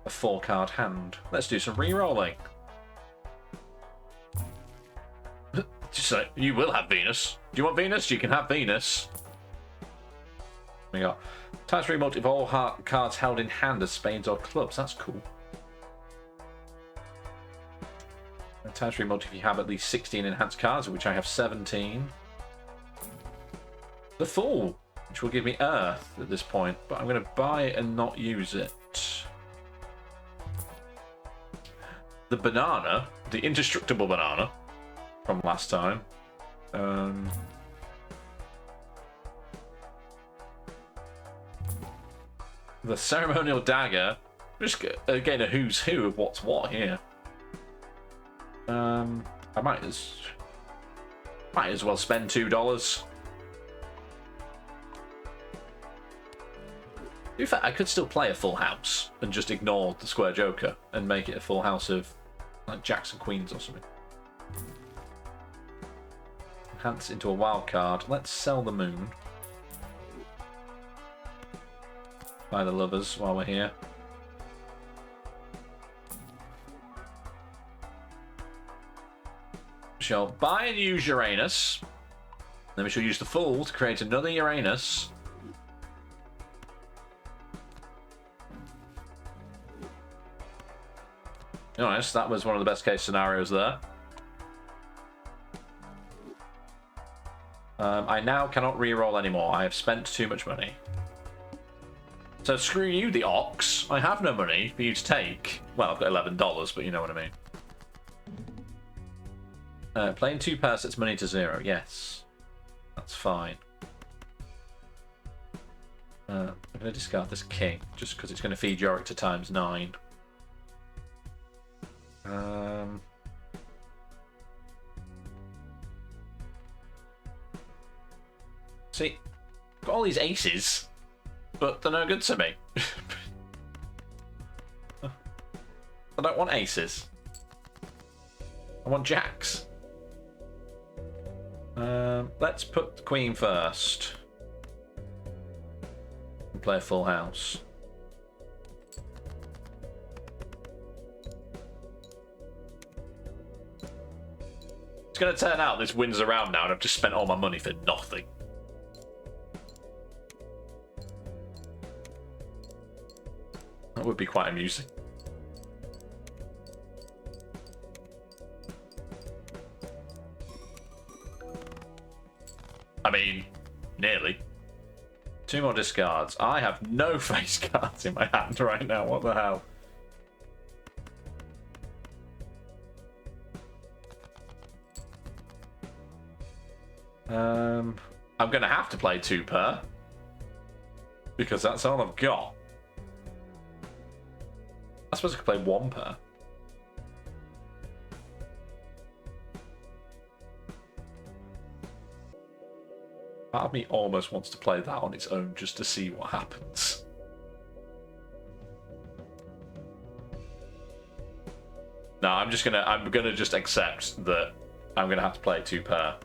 4-card hand. Let's do some re-rolling. So, you will have Venus. Do you want Venus? You can have Venus. We got times 3 multi of all cards held in hand as spades or clubs. That's cool. And times 3 multi if you have at least 16 enhanced cards, of which I have 17. The Fool, which will give me Earth at this point, but I'm going to buy it and not use it. The Banana, the indestructible Banana from last time. The Ceremonial Dagger. Just again a who's who of what's what here. I might as well spend $2. In fact, I could still play a full house and just ignore the square joker and make it a full house of like jacks and queens or something. Enhance into a wild card. Let's sell the moon. Buy the lovers while we're here. Shall buy and use Uranus. Then we shall use the Fool to create another Uranus. To be honest, that was one of the best case scenarios there. I now cannot re-roll anymore. I have spent too much money. So screw you, the Ox. I have no money for you to take. Well, I've got $11, but you know what I mean. Playing 2 pair sets money to 0. Yes. That's fine. I'm going to discard this king, just because it's going to feed Yorick to ×9. See, got all these aces, but they're no good to me. I don't want aces. I want jacks. Let's put the queen first. And play a full house. It's going to turn out this wins around now and I've just spent all my money for nothing. That would be quite amusing. I mean, nearly. 2 more discards. I have no face cards in my hand right now. What the hell? I'm going to have to play 2 per. Because that's all I've got. I suppose I could play 1 per. Part of me almost wants to play that on its own just to see what happens. No, I'm gonna just accept that I'm gonna have to play 2 per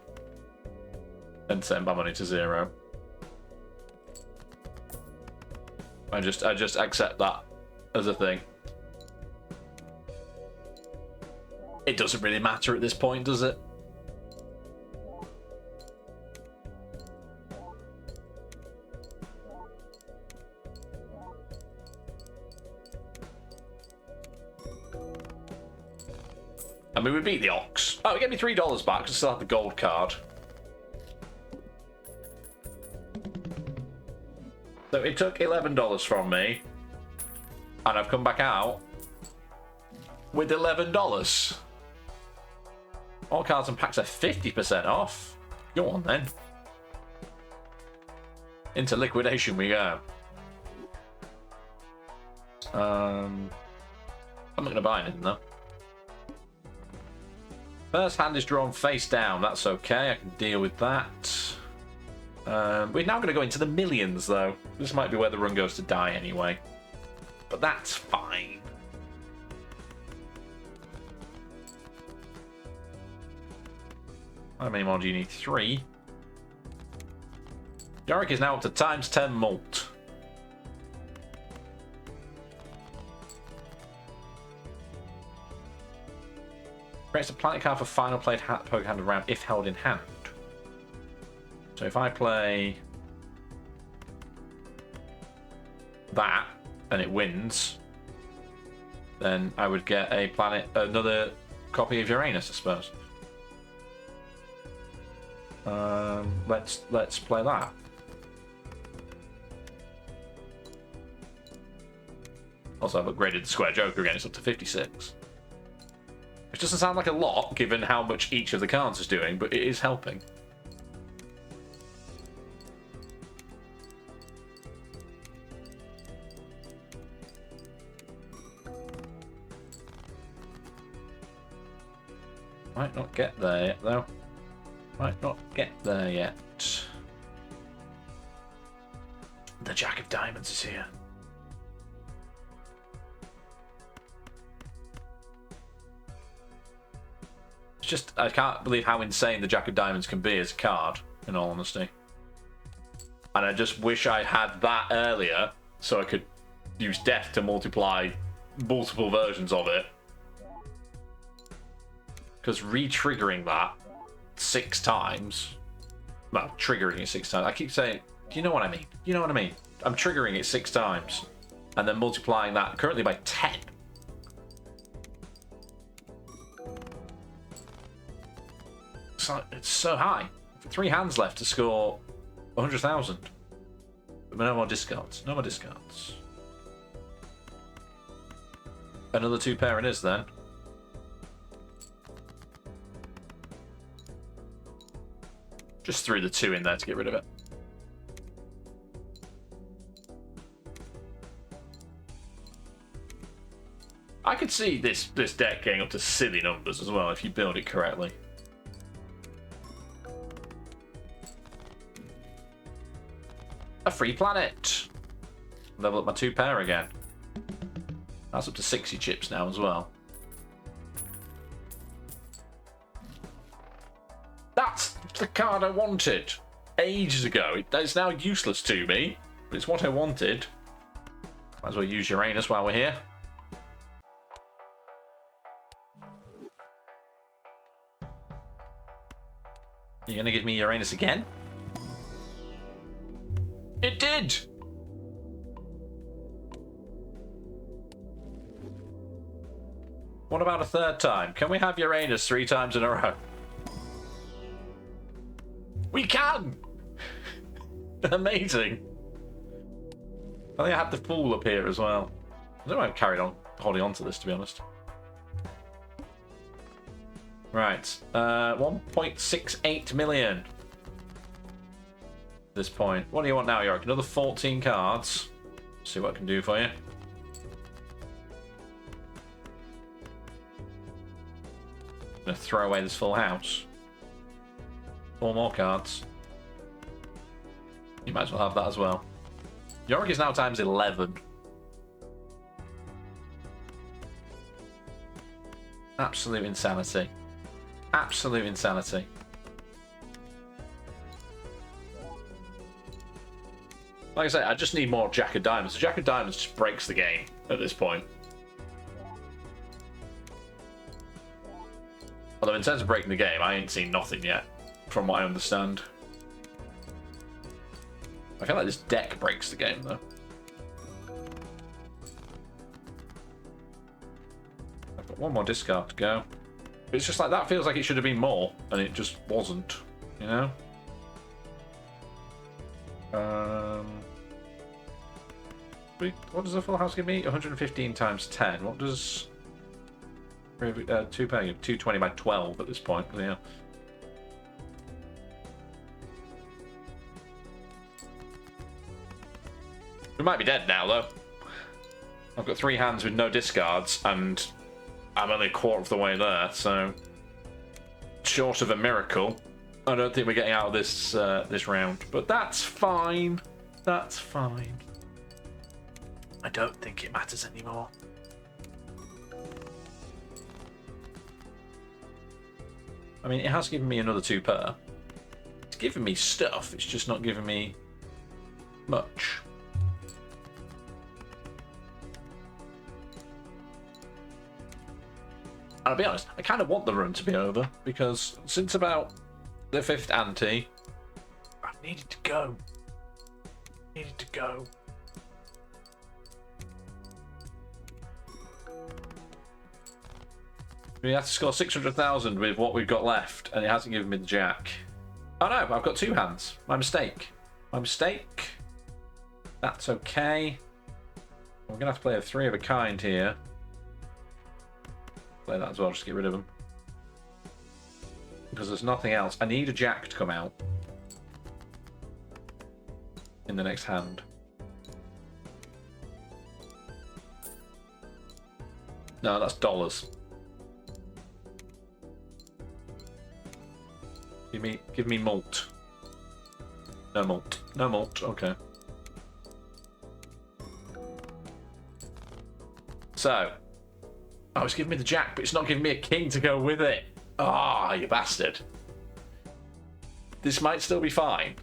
and send my money to 0. I just accept that as a thing. It doesn't really matter at this point, does it? I mean, we beat the Ox. Oh, it gave me $3 back, because I still have the gold card. So it took $11 from me, and I've come back out with $11. All cards and packs are 50% off. Go on then. Into liquidation we go. I'm not going to buy anything though. First hand is drawn face down. That's okay. I can deal with that. We're now going to go into the millions, though. This might be where the run goes to die anyway. But that's fine. How many more do you need? 3. Yorick is now up to ×10 mult. Creates a planet card for final played poker hand of round if held in hand. So if I play that and it wins, then I would get a planet, another copy of Uranus, I suppose. Let's play that. Also, I've upgraded the Square Joker again. It's up to 56. Which doesn't sound like a lot, given how much each of the cards is doing, but it is helping. Might not get there yet, though. Might not get there yet. The Jack of Diamonds is here. It's just, I can't believe how insane the Jack of Diamonds can be as a card, in all honesty. And I just wish I had that earlier, so I could use Death to multiply multiple versions of it. Because re-triggering that 6 times... Well, triggering it 6 times. I keep saying, do you know what I mean? You know what I mean? I'm triggering it 6 times. And then multiplying that currently by 10. It's so high. 3 hands left to score 100,000. But no more discards. No more discards. Another 2 pair it is then. Just threw the 2 in there to get rid of it. I could see this deck getting up to silly numbers as well if you build it correctly. A free planet. Level up my 2 pair again. That's up to 60 chips now as well. That's the card I wanted ages ago. It's now useless to me, but it's what I wanted. Might as well use Uranus while we're here. You're gonna give me Uranus again? It did! What about a 3rd time? Can we have Uranus 3 times in a row? We can! Amazing. I think I had the Fool up here as well. I don't know why I've carried on holding on to this, to be honest. Right. 1.68 million. At this point. What do you want now, Yorick? Another 14 cards. See what I can do for you. I'm going to throw away this full house. 4 more cards. You might as well have that as well. Yorick is now times 11. Absolute insanity. Absolute insanity. Like I say, I just need more Jack of Diamonds. The Jack of Diamonds just breaks the game at this point. Although in terms of breaking the game, I ain't seen nothing yet, from what I understand. I feel like this deck breaks the game, though. I've got one more discard to go. It's just like, that feels like it should have been more, and it just wasn't, you know? What does a full house give me? 115 times 10. What does... 220 by 12 at this point, yeah. We might be dead now, though. I've got 3 hands with no discards, and I'm only a quarter of the way there, so... Short of a miracle, I don't think we're getting out of this this round. But that's fine. That's fine. I don't think it matters anymore. I mean, it has given me another 2 per. It's given me stuff, it's just not giving me much. And I'll be honest, I kind of want the run to be over, because since about the 5th ante, I've needed to go. Needed to go. We have to score 600,000 with what we've got left, and it hasn't given me the jack. Oh no, I've got 2 hands. My mistake. My mistake. That's okay. We're going to have to play a 3 of a kind here. Play that as well, just to get rid of them. Because there's nothing else. I need a jack to come out in the next hand. No, that's dollars. Give me malt. No malt. No malt. Okay. So, oh, it's giving me the jack, but it's not giving me a king to go with it. Ah, you bastard. This might still be fine.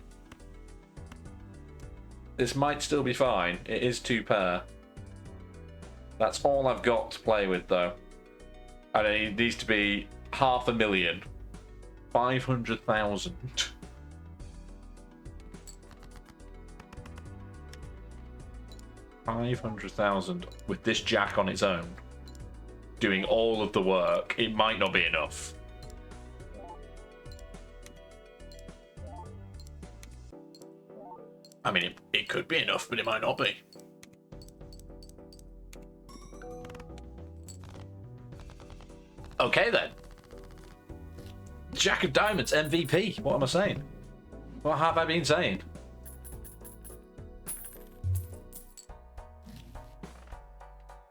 This might still be fine. It is 2 pair. That's all I've got to play with, though. And it needs to be 500,000. 500,000. $500,000 with this jack on its own, doing all of the work. It might not be enough. I mean, it could be enough, but it might not be. Okay then. Jack of Diamonds, MVP. What am I saying? What have I been saying?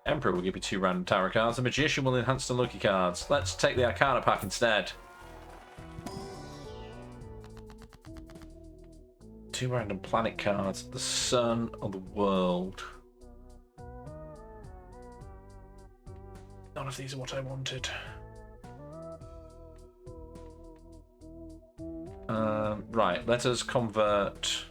Emperor will give you 2 random tarot cards. The Magician will enhance the lucky cards. Let's take the Arcana pack instead. 2 random planet cards. The Sun or the World. None of these are what I wanted. Right, let us convert.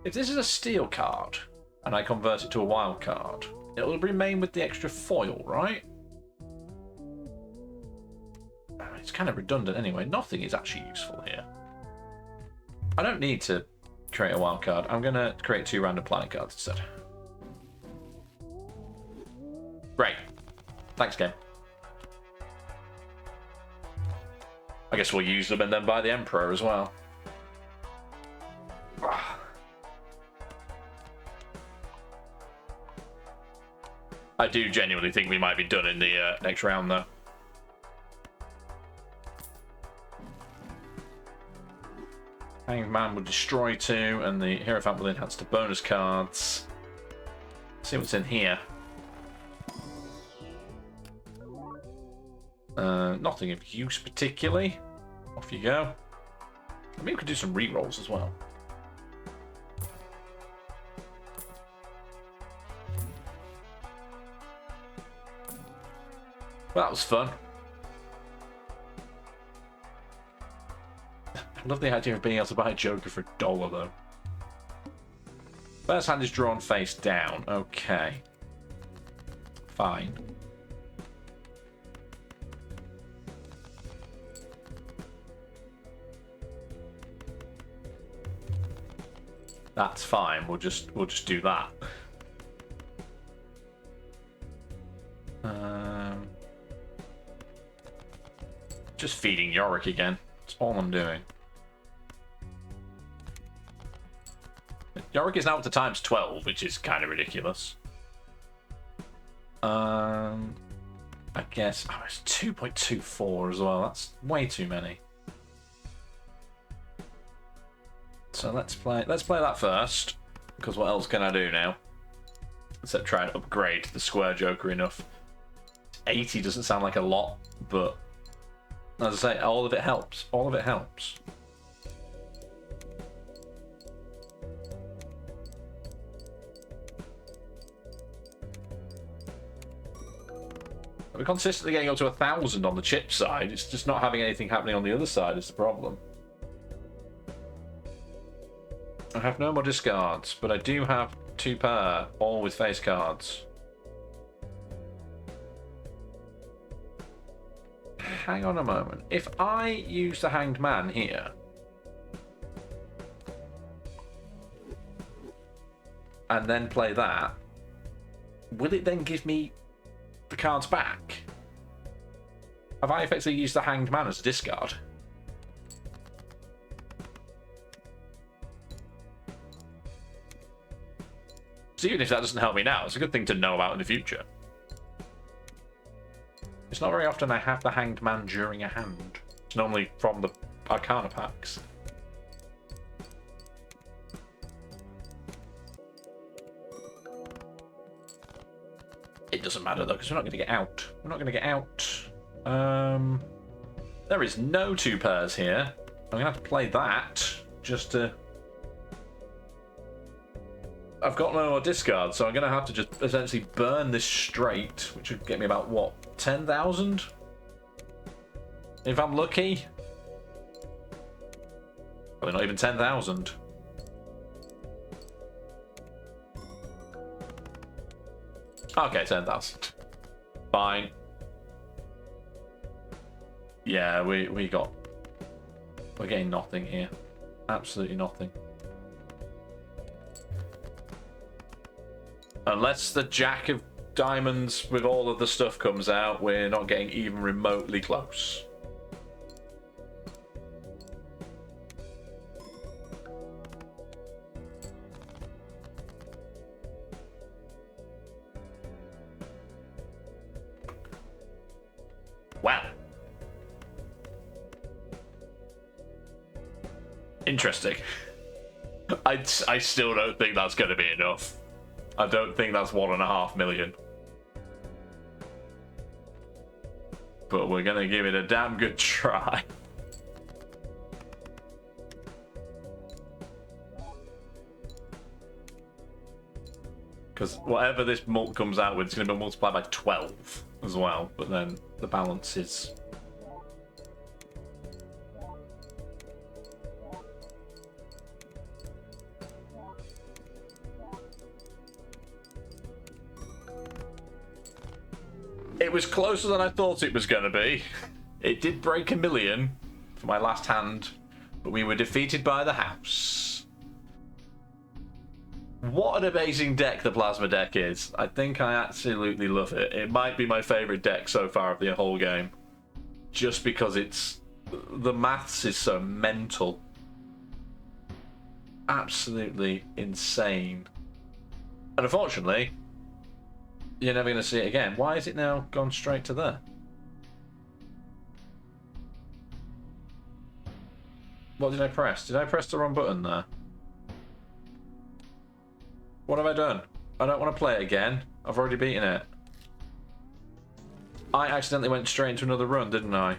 If this is a steel card and I convert it to a wild card, it will remain with the extra foil, right? It's kind of redundant anyway. Nothing is actually useful here. I don't need to create a wild card. I'm going to create 2 random planet cards instead. Great. Thanks, game. I guess we'll use them and then buy the Emperor as well. I do genuinely think we might be done in the next round, though. Hanged Man will destroy 2, and the Hierophant will enhance to bonus cards. Let's see what's in here. Nothing of use particularly. Off you go. I mean, we could do some re-rolls as well. Well, that was fun. I love the idea of being able to buy a Joker for $1, though. First hand is drawn face down. Okay. Fine. That's fine. We'll just do that. Just feeding Yorick again. That's all I'm doing. Yorick is now up to times 12, which is kind of ridiculous. I guess it's 2.24 as well. That's way too many. So let's play that first, because what else can I do now? Except try and upgrade the square joker enough. 80 doesn't sound like a lot, but as I say, all of it helps. All of it helps. We're consistently getting up to 1,000 on the chip side. It's just not having anything happening on the other side is the problem. I have no more discards, but I do have 2 pair, all with face cards. Hang on a moment. If I use the Hanged Man here, and then play that, will it then give me the cards back? Have I effectively used the Hanged Man as a discard? So even if that doesn't help me now, it's a good thing to know about in the future. It's not very often I have the Hanged Man during a hand. It's normally from the Arcana packs. It doesn't matter though, because we're not going to get out. We're not going to get out. There is no 2 pairs here. I'm going to have to play that just to... I've got no more discards, so I'm going to have to just essentially burn this straight, which would get me about, what, 10,000? If I'm lucky? Probably not even 10,000. Okay, 10,000. Fine. Yeah, we're getting nothing here. Absolutely nothing. Unless the Jack of Diamonds with all of the stuff comes out, we're not getting even remotely close. Wow. Interesting. I still don't think that's going to be enough. I don't think that's 1.5 million. But we're going to give it a damn good try. Because whatever this mult comes out with, it's going to be multiplied by 12 as well. But then the balance is... It was closer than I thought it was going to be. It did break 1 million for my last hand, but we were defeated by the house. What an amazing deck the Plasma deck is. I think I absolutely love it. It might be my favourite deck so far of the whole game. Just because it's... the maths is so mental. Absolutely insane. And unfortunately... you're never going to see it again. Why is it now gone straight to there? What did I press? Did I press the wrong button there? What have I done? I don't want to play it again. I've already beaten it. I accidentally went straight into another run, didn't I?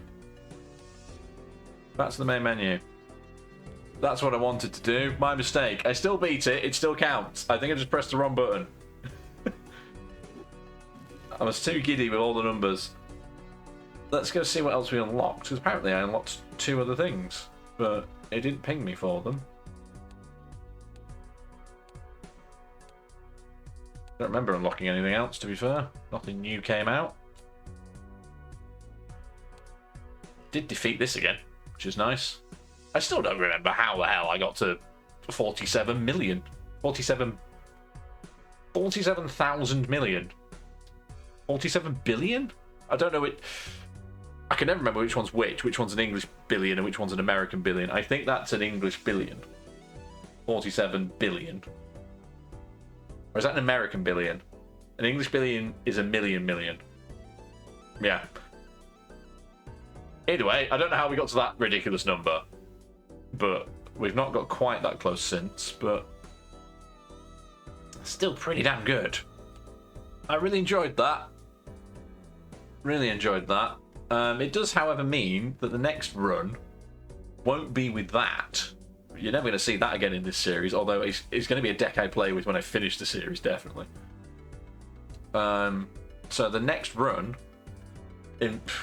That's the main menu. That's what I wanted to do. My mistake. I still beat it. It still counts. I think I just pressed the wrong button. I was too giddy with all the numbers. Let's go see what else we unlocked, because apparently I unlocked 2 other things, but it didn't ping me for them. Don't remember unlocking anything else, to be fair. Nothing new came out. Did defeat this again, which is nice. I still don't remember how the hell I got to 47 million. 47,000 million. 47 billion? I don't know it. I can never remember which one's which. Which one's an English billion and which one's an American billion. I think that's an English billion. 47 billion. Or is that an American billion? An English billion is a million. Yeah. Either way, I don't know how we got to that ridiculous number. But we've not got quite that close since, but still pretty damn good. I really enjoyed that. Really enjoyed that. It does, however, mean that the next run won't be with that. You're never going to see that again in this series, although it's going to be a deck I play with when I finish the series, definitely. So the next run,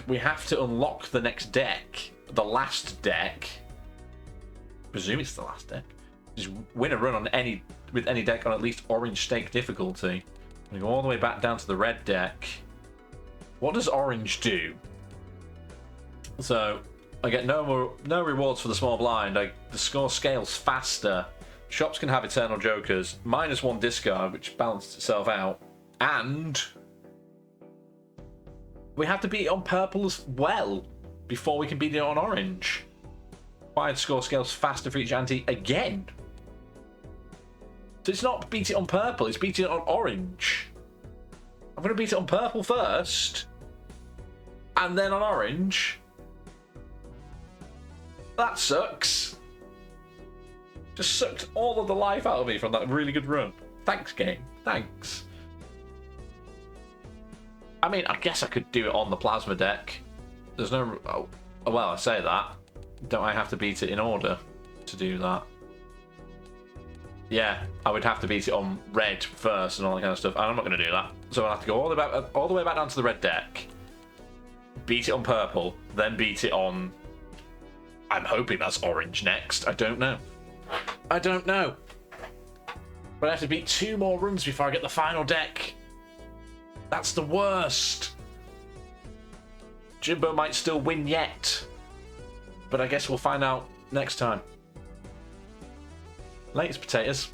we have to unlock the next deck, the last deck. I presume it's the last deck. Just win a run on with any deck on at least orange stake difficulty. We go all the way back down to the red deck. What does orange do? So I get no rewards for the small blind. The score scales faster. Shops can have eternal jokers. -1 discard, which balances itself out. And we have to beat it on purple as well before we can beat it on orange. Required score scales faster for each ante again. So it's not beat it on purple, it's beat it on orange. I'm going to beat it on purple first, and then on orange. That sucks. Just sucked all of the life out of me from that really good run. Thanks, game. Thanks. I mean, I guess I could do it on the plasma deck. There's no... Oh, well, I say that. Don't I have to beat it in order to do that? Yeah, I would have to beat it on red first and all that kind of stuff. And I'm not going to do that. So I'll have to go all the way back down to the red deck. Beat it on purple. Then beat it on... I'm hoping that's orange next. I don't know. I don't know. But I have to beat 2 more runs before I get the final deck. That's the worst. Jimbo might still win yet. But I guess we'll find out next time. Latest potatoes.